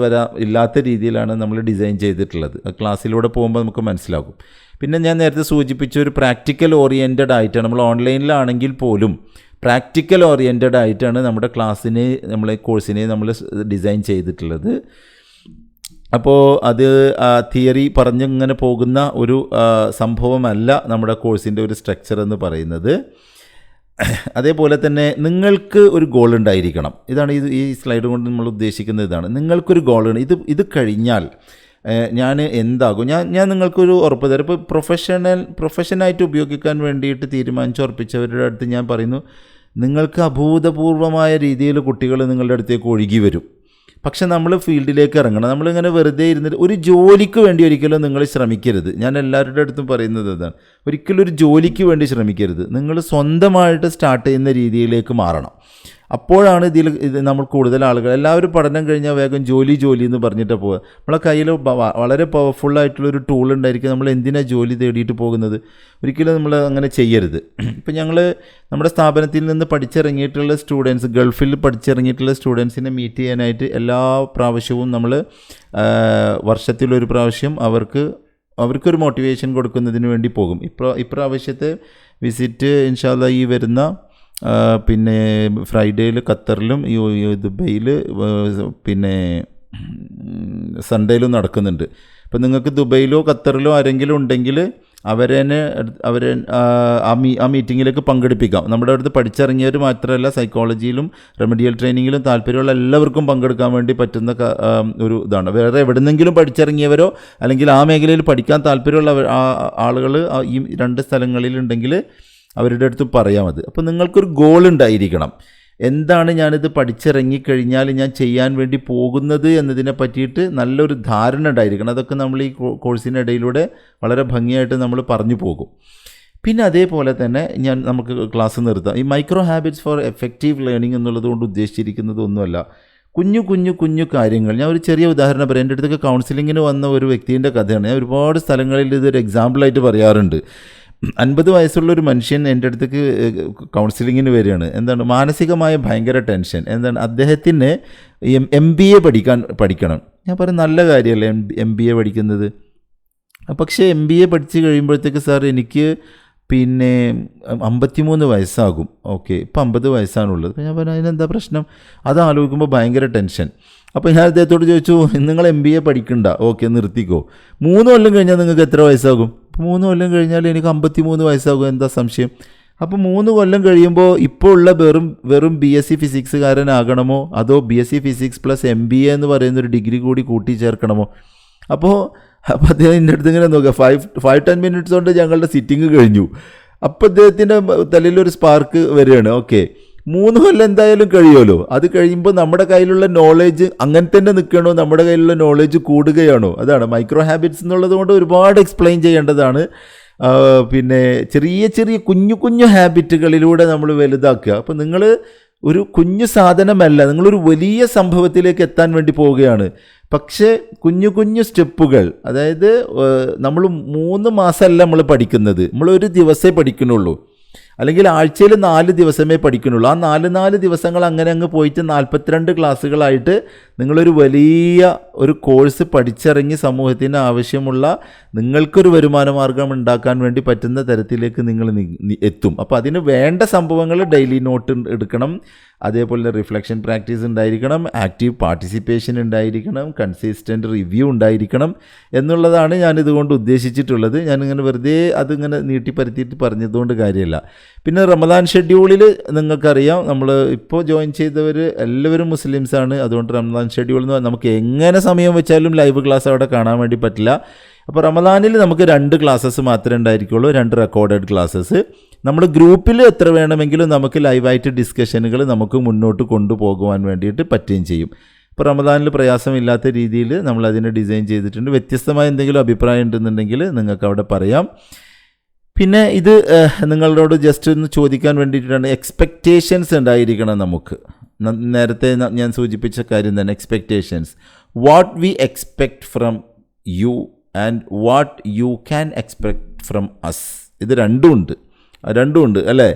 ഇല്ലാത്ത രീതിയിലാണ് നമ്മൾ ഡിസൈൻ ചെയ്തിട്ടുള്ളത്. ക്ലാസ്സിലൂടെ പോകുമ്പോൾ നമുക്ക് മനസ്സിലാകും. പിന്നെ ഞാൻ നേരത്തെ സൂചിപ്പിച്ച ഒരു പ്രാക്ടിക്കൽ ഓറിയൻറ്റഡ് ആയിട്ടാണ്, നമ്മൾ ഓൺലൈനിലാണെങ്കിൽ പോലും പ്രാക്ടിക്കൽ ഓറിയൻറ്റഡ് ആയിട്ടാണ് നമ്മുടെ ക്ലാസ്സിനെ, നമ്മളെ കോഴ്സിനെ നമ്മൾ ഡിസൈൻ ചെയ്തിട്ടുള്ളത്. അപ്പോൾ അത് തിയറി പറഞ്ഞിങ്ങനെ പോകുന്ന ഒരു സംഭവമല്ല നമ്മുടെ കോഴ്സിൻ്റെ ഒരു സ്ട്രക്ചർ എന്ന് പറയുന്നത്. അതേപോലെ തന്നെ നിങ്ങൾക്ക് ഒരു ഗോൾ ഉണ്ടായിരിക്കണം. ഇതാണ് ഈ സ്ലൈഡ് കൊണ്ട് നമ്മൾ ഉദ്ദേശിക്കുന്നത്. ഇതാണ് നിങ്ങൾക്കൊരു ഗോൾ. ഇത് കഴിഞ്ഞാൽ ഞാൻ എന്താകും, ഞാൻ നിങ്ങൾക്കൊരു ഉറപ്പ് തരാം. ഇപ്പോൾ പ്രൊഫഷനായിട്ട് ഉപയോഗിക്കാൻ വേണ്ടിയിട്ട് തീരുമാനിച്ചുറപ്പിച്ചവരുടെ അടുത്ത് ഞാൻ പറയുന്നു, നിങ്ങൾക്ക് അഭൂതപൂർവമായ രീതിയിൽ കുട്ടികൾ നിങ്ങളുടെ അടുത്തേക്ക് ഒഴുകി വരും. പക്ഷെ നമ്മൾ ഫീൽഡിലേക്ക് ഇറങ്ങണം. നമ്മളിങ്ങനെ വെറുതെ ഇരുന്നിട്ട് ഒരു ജോലിക്ക് വേണ്ടി ഒരിക്കലും നിങ്ങൾ ശ്രമിക്കരുത്. ഞാൻ എല്ലാവരുടെ അടുത്തും പറയുന്നത് അതാണ്, ഒരിക്കലും ഒരു ജോലിക്ക് വേണ്ടി ശ്രമിക്കരുത്. നിങ്ങൾ സ്വന്തമായിട്ട് സ്റ്റാർട്ട് ചെയ്യുന്ന രീതിയിലേക്ക് മാറണം. അപ്പോഴാണ് ഇത് നമ്മൾ കൂടുതൽ ആളുകൾ, എല്ലാവരും പഠനം കഴിഞ്ഞാൽ വേഗം ജോലി എന്ന് പറഞ്ഞിട്ട് പോകുക. നമ്മളെ കയ്യിൽ വളരെ പവർഫുള്ളായിട്ടുള്ളൊരു ടൂൾ ഉണ്ടായിരിക്കും. നമ്മൾ എന്തിനാണ് ജോലി തേടിയിട്ട് പോകുന്നത്? ഒരിക്കലും നമ്മൾ അങ്ങനെ ചെയ്യരുത്. ഇപ്പം നമ്മുടെ സ്ഥാപനത്തിൽ നിന്ന് പഠിച്ചിറങ്ങിയിട്ടുള്ള സ്റ്റുഡൻസ്, ഗൾഫിൽ പഠിച്ചിറങ്ങിയിട്ടുള്ള സ്റ്റുഡൻസിനെ മീറ്റ് ചെയ്യാനായിട്ട് എല്ലാ പ്രാവശ്യവും നമ്മൾ വർഷത്തിലൊരു പ്രാവശ്യം അവർക്കൊരു മോട്ടിവേഷൻ കൊടുക്കുന്നതിന് വേണ്ടി പോകും. ഇപ്രാവശ്യത്തെ വിസിറ്റ് ഇൻഷാ അല്ലാഹ് ഈ വരുന്ന പിന്നെ ഫ്രൈഡേയിൽ ഖത്തറിലും ദുബൈയിൽ പിന്നെ സൺഡേയിലും നടക്കുന്നുണ്ട്. അപ്പോൾ നിങ്ങൾക്ക് ദുബൈയിലോ ഖത്തറിലോ ആരെങ്കിലും ഉണ്ടെങ്കിൽ അവരെ ആ മീറ്റിങ്ങിലേക്ക് പങ്കെടുപ്പിക്കാം. നമ്മുടെ അടുത്ത് പഠിച്ചിറങ്ങിയവർ മാത്രമല്ല, സൈക്കോളജിയിലും റെമഡിയൽ ട്രെയിനിങ്ങിലും താല്പര്യമുള്ള എല്ലാവർക്കും പങ്കെടുക്കാൻ വേണ്ടി പറ്റുന്ന ഒരു ഇതാണ്. വേറെ എവിടെന്നെങ്കിലും പഠിച്ചിറങ്ങിയവരോ അല്ലെങ്കിൽ ആ മേഖലയിൽ പഠിക്കാൻ താല്പര്യമുള്ള ആളുകൾ ഈ 2 സ്ഥലങ്ങളിലുണ്ടെങ്കിൽ അവരുടെ അടുത്ത് പറയാം അത്. അപ്പോൾ നിങ്ങൾക്കൊരു ഗോൾ ഉണ്ടായിരിക്കണം. എന്താണ് ഞാനിത് പഠിച്ചിറങ്ങിക്കഴിഞ്ഞാൽ ഞാൻ ചെയ്യാൻ വേണ്ടി പോകുന്നത് എന്നതിനെ പറ്റിയിട്ട് നല്ലൊരു ധാരണ ഉണ്ടായിരിക്കണം. അതൊക്കെ നമ്മൾ ഈ കോഴ്സിനിടയിലൂടെ വളരെ ഭംഗിയായിട്ട് നമ്മൾ പറഞ്ഞു പോകും. പിന്നെ അതേപോലെ തന്നെ നമുക്ക് ക്ലാസ് നിർത്താം. ഈ micro habits for effective learning എന്നുള്ളത് കൊണ്ട് ഉദ്ദേശിച്ചിരിക്കുന്നത് ഒന്നുമല്ല, കുഞ്ഞു കാര്യങ്ങൾ. ഞാൻ ഒരു ചെറിയ ഉദാഹരണം പറയാം. എൻ്റെ അടുത്തൊക്കെ കൗൺസിലിങ്ങിന് വന്ന ഒരു വ്യക്തിൻ്റെ കഥയാണ്. ഞാൻ ഒരുപാട് സ്ഥലങ്ങളിൽ ഇതൊരു എക്സാമ്പിളായിട്ട് പറയാറുണ്ട്. 50 വയസ്സുള്ളൊരു മനുഷ്യൻ എൻ്റെ അടുത്തേക്ക് കൗൺസിലിങ്ങിന് വരികയാണ്. എന്താണ്? മാനസികമായ ഭയങ്കര ടെൻഷൻ. എന്താണ്? അദ്ദേഹത്തിന് MBA പഠിക്കണം. ഞാൻ പറയും നല്ല കാര്യമല്ലേ MBA പഠിക്കുന്നത്. പക്ഷേ MBA പഠിച്ച് കഴിയുമ്പോഴത്തേക്ക് സാർ എനിക്ക് പിന്നെ 53 വയസ്സാകും. ഓക്കെ, ഇപ്പം 50 വയസ്സാണുള്ളത്. അപ്പോൾ ഞാൻ പറഞ്ഞു അതിനെന്താ പ്രശ്നം? അത് ആലോചിക്കുമ്പോൾ ഭയങ്കര ടെൻഷൻ. അപ്പോൾ ഞാൻ അദ്ദേഹത്തോട് ചോദിച്ചു, നിങ്ങൾ MBA പഠിക്കണ്ട, ഓക്കെ നിർത്തിക്കോ. 3 കൊല്ലം കഴിഞ്ഞാൽ നിങ്ങൾക്ക് എത്ര വയസ്സാകും? 3 കൊല്ലം കഴിഞ്ഞാൽ എനിക്ക് 53 വയസ്സാകും. എന്താ സംശയം? അപ്പോൾ 3 കൊല്ലം കഴിയുമ്പോൾ ഇപ്പോൾ ഉള്ള വെറും BSc ഫിസിക്സുകാരനാകണമോ അതോ BSc ഫിസിക്സ് പ്ലസ് MBA എന്ന് പറയുന്നൊരു ഡിഗ്രി കൂടി കൂട്ടിച്ചേർക്കണമോ? അപ്പോൾ അദ്ദേഹം എൻ്റെ അടുത്ത് ഇങ്ങനെ നോക്കുക. 5-10 മിനിറ്റ്സ് കൊണ്ട് ഞങ്ങളുടെ സിറ്റിംഗ് കഴിഞ്ഞു. അപ്പോൾ അദ്ദേഹത്തിൻ്റെ തലയിലൊരു സ്പാർക്ക് വരികയാണ്. ഓക്കെ, 3 കൊല്ലം എന്തായാലും കഴിയുമല്ലോ. അത് കഴിയുമ്പോൾ നമ്മുടെ കയ്യിലുള്ള നോളേജ് അങ്ങനെ തന്നെ നിൽക്കണോ, നമ്മുടെ കയ്യിലുള്ള നോളേജ് കൂടുകയാണോ? അതാണ് മൈക്രോ ഹാബിറ്റ്സ് എന്നുള്ളത് കൊണ്ട് ഒരുപാട് എക്സ്പ്ലെയിൻ ചെയ്യേണ്ടതാണ്. പിന്നെ ചെറിയ കുഞ്ഞു ഹാബിറ്റുകളിലൂടെ നമ്മൾ വലുതാക്കുക. അപ്പോൾ നിങ്ങൾ ഒരു കുഞ്ഞു സാധനമല്ല, നിങ്ങളൊരു വലിയ സംഭവത്തിലേക്ക് എത്താൻ വേണ്ടി പോവുകയാണ്. പക്ഷേ കുഞ്ഞു സ്റ്റെപ്പുകൾ, അതായത് നമ്മൾ 3 മാസമല്ല നമ്മൾ പഠിക്കുന്നത്, നമ്മൾ ഒരു ദിവസമേ പഠിക്കുന്നുള്ളൂ, അല്ലെങ്കിൽ ആഴ്ചയിൽ 4 ദിവസമേ പഠിക്കുന്നുള്ളൂ. ആ 4 ദിവസങ്ങൾ അങ്ങനെ അങ്ങ് പോയിട്ട് 42 ക്ലാസ്സുകളായിട്ട് നിങ്ങളൊരു വലിയ ഒരു കോഴ്സ് പഠിച്ചിറങ്ങി സമൂഹത്തിന് ആവശ്യമുള്ള നിങ്ങൾക്കൊരു വരുമാന മാർഗം ഉണ്ടാക്കാൻ വേണ്ടി പറ്റുന്ന തരത്തിലേക്ക് നിങ്ങൾ എത്തും. അപ്പോൾ അതിന് വേണ്ട സംഭവങ്ങൾ ഡെയിലി നോട്ട് എടുക്കണം, അതേപോലെ റിഫ്ലക്ഷൻ പ്രാക്ടീസ് ഉണ്ടായിരിക്കണം, ആക്റ്റീവ് പാർട്ടിസിപ്പേഷൻ ഉണ്ടായിരിക്കണം, കൺസിസ്റ്റൻ്റ് റിവ്യൂ ഉണ്ടായിരിക്കണം എന്നുള്ളതാണ് ഞാനിതുകൊണ്ട് ഉദ്ദേശിച്ചിട്ടുള്ളത്. ഞാനിങ്ങനെ വെറുതെ അതിങ്ങനെ നീട്ടിപ്പരത്തിയിട്ട് പറഞ്ഞതുകൊണ്ട് കാര്യമില്ല. പിന്നെ റമദാൻ ഷെഡ്യൂളിൽ നിങ്ങൾക്കറിയാം, നമ്മൾ ഇപ്പോൾ ജോയിൻ ചെയ്തവർ എല്ലാവരും മുസ്ലിംസാണ്. അതുകൊണ്ട് റമദാൻ ഷെഡ്യൂൾ എന്ന് നമുക്ക് എങ്ങനെ സമയം വെച്ചാലും ലൈവ് ക്ലാസ് അവിടെ കാണാൻ വേണ്ടി പറ്റില്ല. അപ്പോൾ റമദാനിൽ നമുക്ക് 2 ക്ലാസ്സസ് മാത്രമേ ഉണ്ടായിരിക്കുള്ളൂ, 2 റെക്കോർഡഡ് ക്ലാസ്സസ്. നമ്മൾ ഗ്രൂപ്പിൽ എത്ര വേണമെങ്കിലും നമുക്ക് ലൈവായിട്ട് ഡിസ്കഷനുകൾ നമുക്ക് മുന്നോട്ട് കൊണ്ടുപോകുവാൻ വേണ്ടിയിട്ട് പറ്റുകയും ചെയ്യും. ഇപ്പോൾ റമദാനിൽ പ്രയാസമില്ലാത്ത രീതിയിൽ നമ്മൾ അതിനെ ഡിസൈൻ ചെയ്തിട്ടുണ്ട്. വ്യത്യസ്തമായ എന്തെങ്കിലും അഭിപ്രായം ഉണ്ടെന്നുണ്ടെങ്കിൽ നിങ്ങൾക്ക് അവിടെ പറയാം. പിന്നെ ഇത് നിങ്ങളോട് ജസ്റ്റ് ഒന്ന് ചോദിക്കാൻ വേണ്ടിയിട്ടാണ്. എക്സ്പെക്റ്റേഷൻസ് ഉണ്ടായിരിക്കണം നമുക്ക്. നേരത്തെ ഞാൻ സൂചിപ്പിച്ച കാര്യം തന്നെ, expectations. What we expect from you and what you can expect from us. ഇത് രണ്ടുമുണ്ട് അല്ലേ?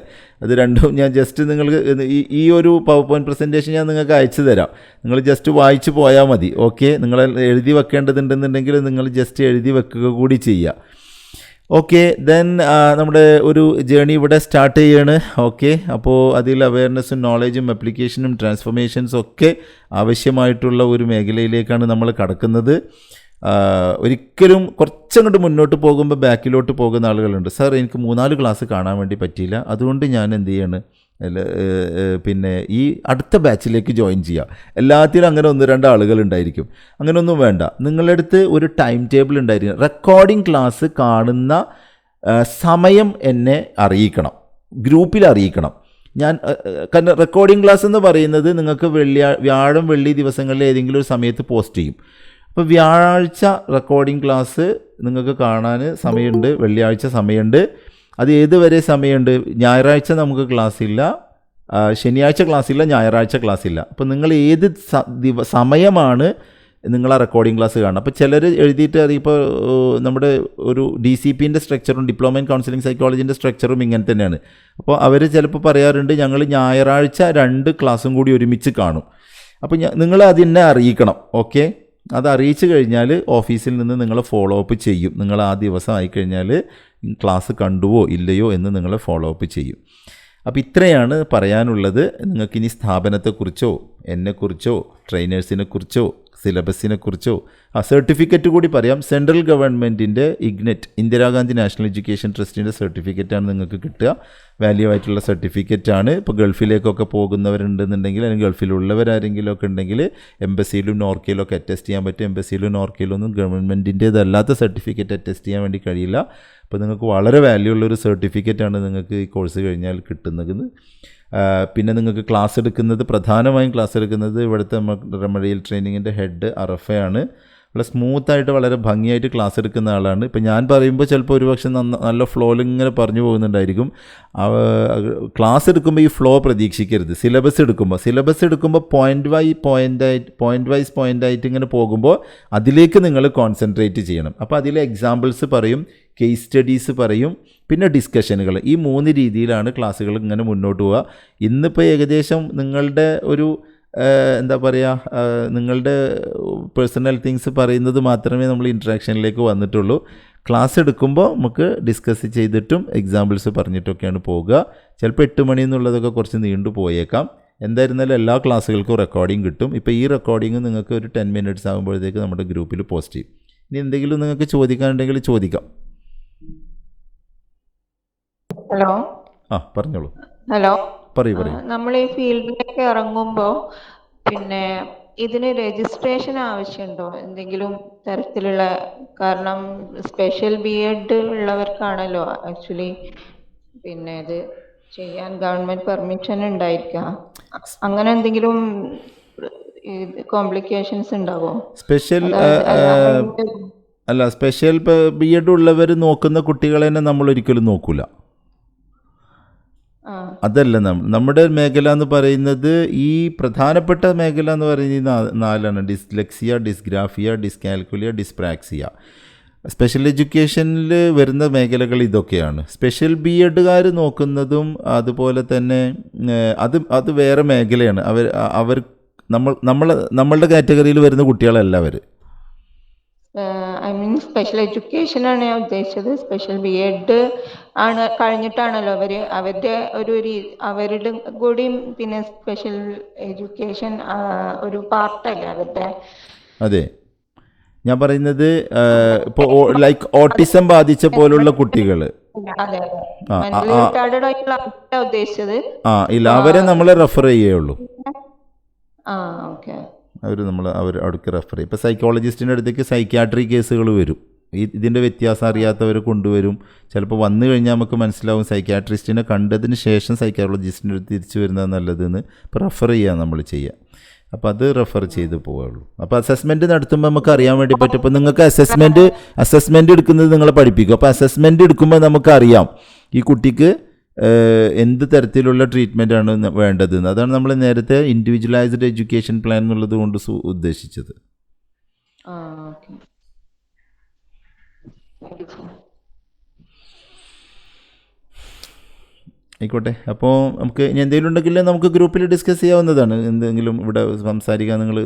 അത് രണ്ടും ഞാൻ ജസ്റ്റ് നിങ്ങൾക്ക് ഈ ഒരു പവർ പോയിൻറ്റ് പ്രസൻറ്റേഷൻ ഞാൻ നിങ്ങൾക്ക് അയച്ചു തരാം. നിങ്ങൾ ജസ്റ്റ് വായിച്ച് പോയാൽ മതി. ഓക്കെ, നിങ്ങൾ എഴുതി വെക്കേണ്ടതുണ്ടെന്നുണ്ടെങ്കിൽ നിങ്ങൾ ജസ്റ്റ് എഴുതി വെക്കുക കൂടി ചെയ്യുക. ഓക്കെ, ദെൻ നമ്മുടെ ഒരു ജേണി ഇവിടെ സ്റ്റാർട്ട് ചെയ്യാണ്. ഓക്കെ, അപ്പോൾ അതിൽ അവയർനെസ്സും നോളേജും ആപ്ലിക്കേഷനും ട്രാൻസ്ഫോർമേഷൻസും ഒക്കെ ആവശ്യമായിട്ടുള്ള ഒരു മേഖലയിലേക്കാണ് നമ്മൾ കടക്കുന്നത്. ഒരിക്കലും കുറച്ചങ്ങോട്ട് മുന്നോട്ട് പോകുമ്പോൾ ബാക്കിലോട്ട് പോകുന്ന ആളുകളുണ്ട്. സാർ, എനിക്ക് 3-4 ക്ലാസ് കാണാൻ വേണ്ടി പറ്റിയില്ല, അതുകൊണ്ട് ഞാൻ എന്ത് ചെയ്യാണ്, പിന്നെ ഈ അടുത്ത ബാച്ചിലേക്ക് ജോയിൻ ചെയ്യുക. എല്ലാത്തിലും അങ്ങനെ 1-2 ആളുകൾ ഉണ്ടായിരിക്കും. അങ്ങനെയൊന്നും വേണ്ട. നിങ്ങളുടെ അടുത്ത് ഒരു ടൈം ടേബിൾ ഉണ്ടായിരിക്കും. റെക്കോർഡിംഗ് ക്ലാസ് കാണുന്ന സമയം എന്നെ അറിയിക്കണം, ഗ്രൂപ്പിൽ അറിയിക്കണം. കാരണം റെക്കോർഡിംഗ് ക്ലാസ് എന്ന് പറയുന്നത് നിങ്ങൾക്ക് വ്യാഴം വെള്ളി ദിവസങ്ങളിൽ ഏതെങ്കിലും ഒരു സമയത്ത് പോസ്റ്റ് ചെയ്യും. അപ്പോൾ വ്യാഴാഴ്ച റെക്കോർഡിംഗ് ക്ലാസ് നിങ്ങൾക്ക് കാണാൻ സമയമുണ്ട്, വെള്ളിയാഴ്ച സമയമുണ്ട്. അത് ഏതുവരെ സമയമുണ്ട്? ഞായറാഴ്ച നമുക്ക് ക്ലാസ് ഇല്ല, ശനിയാഴ്ച ക്ലാസ് ഇല്ല, ഞായറാഴ്ച ക്ലാസ് ഇല്ല. അപ്പോൾ നിങ്ങൾ ഏത് സമയമാണ് നിങ്ങൾ ആ റെക്കോർഡിംഗ് ക്ലാസ് കാണുക? അപ്പോൾ ചിലർ എഴുതിയിട്ട് അതിപ്പോൾ നമ്മുടെ ഒരു DCPൻ്റെ സ്ട്രക്ചറും ഡിപ്ലോമ ഇൻ കൗൺസിലിംഗ് സൈക്കോളജിൻ്റെ സ്ട്രക്ചറും ഇങ്ങനെ തന്നെയാണ്. അപ്പോൾ അവർ ചിലപ്പോൾ പറയാറുണ്ട്, ഞങ്ങൾ ഞായറാഴ്ച 2 ക്ലാസ്സും കൂടി ഒരുമിച്ച് കാണും. അപ്പോൾ നിങ്ങൾ അതിനെ അറിയിക്കണം. ഓക്കെ, അത് അറിയിച്ചു കഴിഞ്ഞാൽ ഓഫീസിൽ നിന്ന് നിങ്ങൾ ഫോളോ അപ്പ് ചെയ്യും. നിങ്ങൾ ആ ദിവസം ആയിക്കഴിഞ്ഞാൽ ക്ലാസ് കണ്ടുവോ ഇല്ലയോ എന്ന് നിങ്ങൾ ഫോളോ അപ്പ് ചെയ്യും. അപ്പോൾ ഇത്രയാണ് പറയാനുള്ളത്. നിങ്ങൾക്കിനി സ്ഥാപനത്തെക്കുറിച്ചോ എന്നെക്കുറിച്ചോ ട്രെയിനേഴ്സിനെക്കുറിച്ചോ സിലബസിനെക്കുറിച്ചോ സർട്ടിഫിക്കറ്റ് കൂടി പറയാം. സെൻട്രൽ ഗവൺമെൻറ്റിൻ്റെ ഇഗ്നെറ്റ്, ഇന്ദിരാഗാന്ധി നാഷണൽ എഡ്യൂക്കേഷൻ ട്രസ്റ്റിൻ്റെ സർട്ടിഫിക്കറ്റാണ് നിങ്ങൾക്ക് കിട്ടുക. വാല്യൂ ആയിട്ടുള്ള സർട്ടിഫിക്കറ്റാണ്. ഇപ്പോൾ ഗൾഫിലേക്കൊക്കെ പോകുന്നവരുണ്ടെന്നുണ്ടെങ്കിൽ, അല്ലെങ്കിൽ ഗൾഫിലുള്ളവരാരെങ്കിലും ഒക്കെ ഉണ്ടെങ്കിൽ എംബസിയിലും നോർക്കയിലും ഒക്കെ അറ്റസ്റ്റ് ചെയ്യാൻ പറ്റും. എംബസിയിലും നോർക്കയിലൊന്നും ഗവൺമെൻറ്റിൻ്റേതല്ലാത്ത സർട്ടിഫിക്കറ്റ് അറ്റസ്റ്റ് ചെയ്യാൻ വേണ്ടി കഴിയില്ല. അപ്പോൾ നിങ്ങൾക്ക് വളരെ വാല്യൂ ഉള്ളൊരു സർട്ടിഫിക്കറ്റാണ് നിങ്ങൾക്ക് ഈ കോഴ്സ് കഴിഞ്ഞാൽ കിട്ടുന്നത്. പിന്നെ നിങ്ങൾക്ക് ക്ലാസ് എടുക്കുന്നത്, പ്രധാനമായും ക്ലാസ് എടുക്കുന്നത് ഇവിടുത്തെ റെമഡിയൽ ട്രെയിനിങ്ങിൻ്റെ ഹെഡ് അറഫയാണ്. വളരെ സ്മൂത്തായിട്ട് വളരെ ഭംഗിയായിട്ട് ക്ലാസ് എടുക്കുന്ന ആളാണ്. ഇപ്പോൾ ഞാൻ പറയുമ്പോൾ ചിലപ്പോൾ ഒരുപക്ഷെ നല്ല ഫ്ലോയിൽ ഇങ്ങനെ പറഞ്ഞു പോകുന്നുണ്ടായിരിക്കും. ക്ലാസ് എടുക്കുമ്പോൾ ഈ ഫ്ലോ പ്രതീക്ഷിക്കരുത്. സിലബസ് എടുക്കുമ്പോൾ പോയിൻ്റ് വൈസ് പോയിൻ്റായിട്ട് ഇങ്ങനെ പോകുമ്പോൾ അതിലേക്ക് നിങ്ങൾ കോൺസെൻട്രേറ്റ് ചെയ്യണം. അപ്പോൾ അതിലെ എക്സാമ്പിൾസ് പറയും, കേസ് സ്റ്റഡീസ് പറയും, പിന്നെ ഡിസ്കഷനുകൾ. ഈ 3 രീതിയിലാണ് ക്ലാസ്സുകൾ ഇങ്ങനെ മുന്നോട്ട് പോവുക. ഇന്നിപ്പോൾ ഏകദേശം നിങ്ങളുടെ ഒരു എന്താ പറയുക, നിങ്ങളുടെ പേഴ്സണൽ തിങ്സ് പറയുന്നത് മാത്രമേ നമ്മൾ ഇൻട്രാക്ഷനിലേക്ക് വന്നിട്ടുള്ളൂ. ക്ലാസ് എടുക്കുമ്പോൾ നമുക്ക് ഡിസ്കസ് ചെയ്തിട്ടും എക്സാമ്പിൾസ് പറഞ്ഞിട്ടൊക്കെയാണ് പോകുക. ചിലപ്പോൾ 8 മണി എന്നുള്ളതൊക്കെ കുറച്ച് നീണ്ടു പോയേക്കാം. എന്തായിരുന്നാലും എല്ലാ ക്ലാസ്സുകൾക്കും റെക്കോർഡിംഗ് കിട്ടും. ഇപ്പോൾ ഈ റെക്കോർഡിംഗ് നിങ്ങൾക്ക് ഒരു 10 മിനിറ്റ്സ് ആകുമ്പോഴത്തേക്ക് നമ്മുടെ ഗ്രൂപ്പിൽ പോസ്റ്റ് ചെയ്യും. ഇനി എന്തെങ്കിലും നിങ്ങൾക്ക് ചോദിക്കാനുണ്ടെങ്കിൽ ചോദിക്കാം. ഹലോ. പറഞ്ഞോളൂ. ഹലോ. പറയൂ. നമ്മൾ ഈ ഫീൽഡിലേക്ക് ഇറങ്ങുമ്പോൾ പിന്നെ ഇതിന് രജിസ്ട്രേഷൻ ആവശ്യമുണ്ടോ എന്തെങ്കിലും തരത്തിലുള്ള? കാരണം സ്പെഷ്യൽ BEd ഉള്ളവർക്കാണല്ലോ ആക്ച്വലി പിന്നെ ഇത് ചെയ്യാൻ ഗവൺമെന്റ് പെർമിഷൻ ഉണ്ടായിരിക്കുക. അങ്ങനെ എന്തെങ്കിലും കോംപ്ലിക്കേഷൻസ് ഉണ്ടാവോ? സ്പെഷ്യൽ BEd ഉള്ളവർ നോക്കുന്ന കുട്ടികളെ തന്നെ നമ്മൾ ഒരിക്കലും നോക്കൂല. അതല്ല നമ്മുടെ മേഖല എന്ന് പറയുന്നത്, ഈ പ്രധാനപ്പെട്ട മേഖല എന്ന് പറയുന്നത് 4ആണ്: dyslexia, dysgraphia, dyscalculia, dyspraxia. Special എഡ്യൂക്കേഷനിൽ വരുന്ന മേഖലകൾ ഇതൊക്കെയാണ്. സ്പെഷ്യൽ BEdകാർ നോക്കുന്നതും അതുപോലെ തന്നെ അത് വേറെ മേഖലയാണ്. അവർ നമ്മളുടെ കാറ്റഗറിയിൽ വരുന്ന കുട്ടികളല്ല അവർ. ഐ മീൻ സ്പെഷ്യൽ എഡ്യൂക്കേഷൻ ആണ് ഞാൻ ഉദ്ദേശിച്ചത്. സ്പെഷ്യൽ BEd ആണ് കഴിഞ്ഞിട്ടാണല്ലോ അവരുടെ കൂടിയും പിന്നെ സ്പെഷ്യൽ എഡ്യൂക്കേഷൻ ഒരു പാർട്ടല്ലേ അവരുടെ? അതെ, ഞാൻ പറയുന്നത് ഇപ്പോൾ ലൈക്ക് ഓട്ടിസം ബാധിച്ച പോലുള്ള കുട്ടികൾ, ഉദ്ദേശിച്ചത്. ഇല്ല, അവരെ നമ്മൾ റെഫർ ചെയ്യുള്ളൂ. ഓക്കെ. അവർ അവിടേക്ക് റെഫർ ചെയ്യും. ഇപ്പോൾ സൈക്കോളജിസ്റ്റിൻ്റെ അടുത്തേക്ക് സൈക്യാട്രി കേസുകൾ വരും. ഇതിൻ്റെ വ്യത്യാസം അറിയാത്തവർ കൊണ്ടുവരും. ചിലപ്പോൾ വന്നു കഴിഞ്ഞാൽ നമുക്ക് മനസ്സിലാവും സൈക്യാട്രിസ്റ്റിനെ കണ്ടതിന് ശേഷം സൈക്കോളജിസ്റ്റിൻ്റെ അടുത്ത് തിരിച്ചു വരുന്നത് നല്ലതെന്ന്. ഇപ്പോൾ റെഫർ ചെയ്യുക നമ്മൾ ചെയ്യുക. അപ്പോൾ അത് റെഫർ ചെയ്ത് പോവുള്ളൂ. അപ്പോൾ അസസ്മെൻറ്റ് നടത്തുമ്പോൾ നമുക്ക് അറിയാൻ വേണ്ടി പറ്റും. ഇപ്പോൾ നിങ്ങൾക്ക് അസസ്മെൻറ്റ് എടുക്കുന്നത് നിങ്ങളെ പഠിപ്പിക്കും. അപ്പോൾ അസസ്മെൻറ്റ് എടുക്കുമ്പോൾ നമുക്കറിയാം ഈ കുട്ടിക്ക് എന്ത് തരത്തിലുള്ള ട്രീറ്റ്മെൻറ്റാണ് വേണ്ടതെന്ന്. അതാണ് നമ്മൾ നേരത്തെ ഇൻഡിവിജ്വലൈസ്ഡ് എഡ്യൂക്കേഷൻ പ്ലാൻ എന്നുള്ളത് കൊണ്ട് ഉദ്ദേശിച്ചത്. ആയിക്കോട്ടെ. അപ്പോൾ നമുക്ക് ഇനി എന്തെങ്കിലും ഉണ്ടെങ്കിൽ നമുക്ക് ഗ്രൂപ്പിൽ ഡിസ്കസ് ചെയ്യാവുന്നതാണ്. എന്തെങ്കിലും ഇവിടെ സംസാരിക്കാൻ നിങ്ങൾ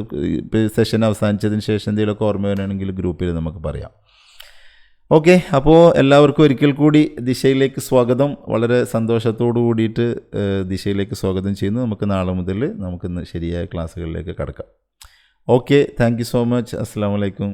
സെഷൻ അവസാനിച്ചതിന് ശേഷം എന്തെങ്കിലുമൊക്കെ ഓർമ്മ വരികയാണെങ്കിൽ ഗ്രൂപ്പിൽ നമുക്ക് പറയാം. ഓക്കെ, അപ്പോൾ എല്ലാവർക്കും ഒരിക്കൽ കൂടി ദിശയിലേക്ക് സ്വാഗതം. വളരെ സന്തോഷത്തോടു കൂടിയിട്ട് ദിശയിലേക്ക് സ്വാഗതം ചെയ്യുന്നു. നമുക്ക് നാളെ മുതൽ നമുക്കിന്ന് ശരിയായ ക്ലാസ്സുകളിലേക്ക് കടക്കാം. Okay, thank you so much. അസ്സാം വലൈക്കും.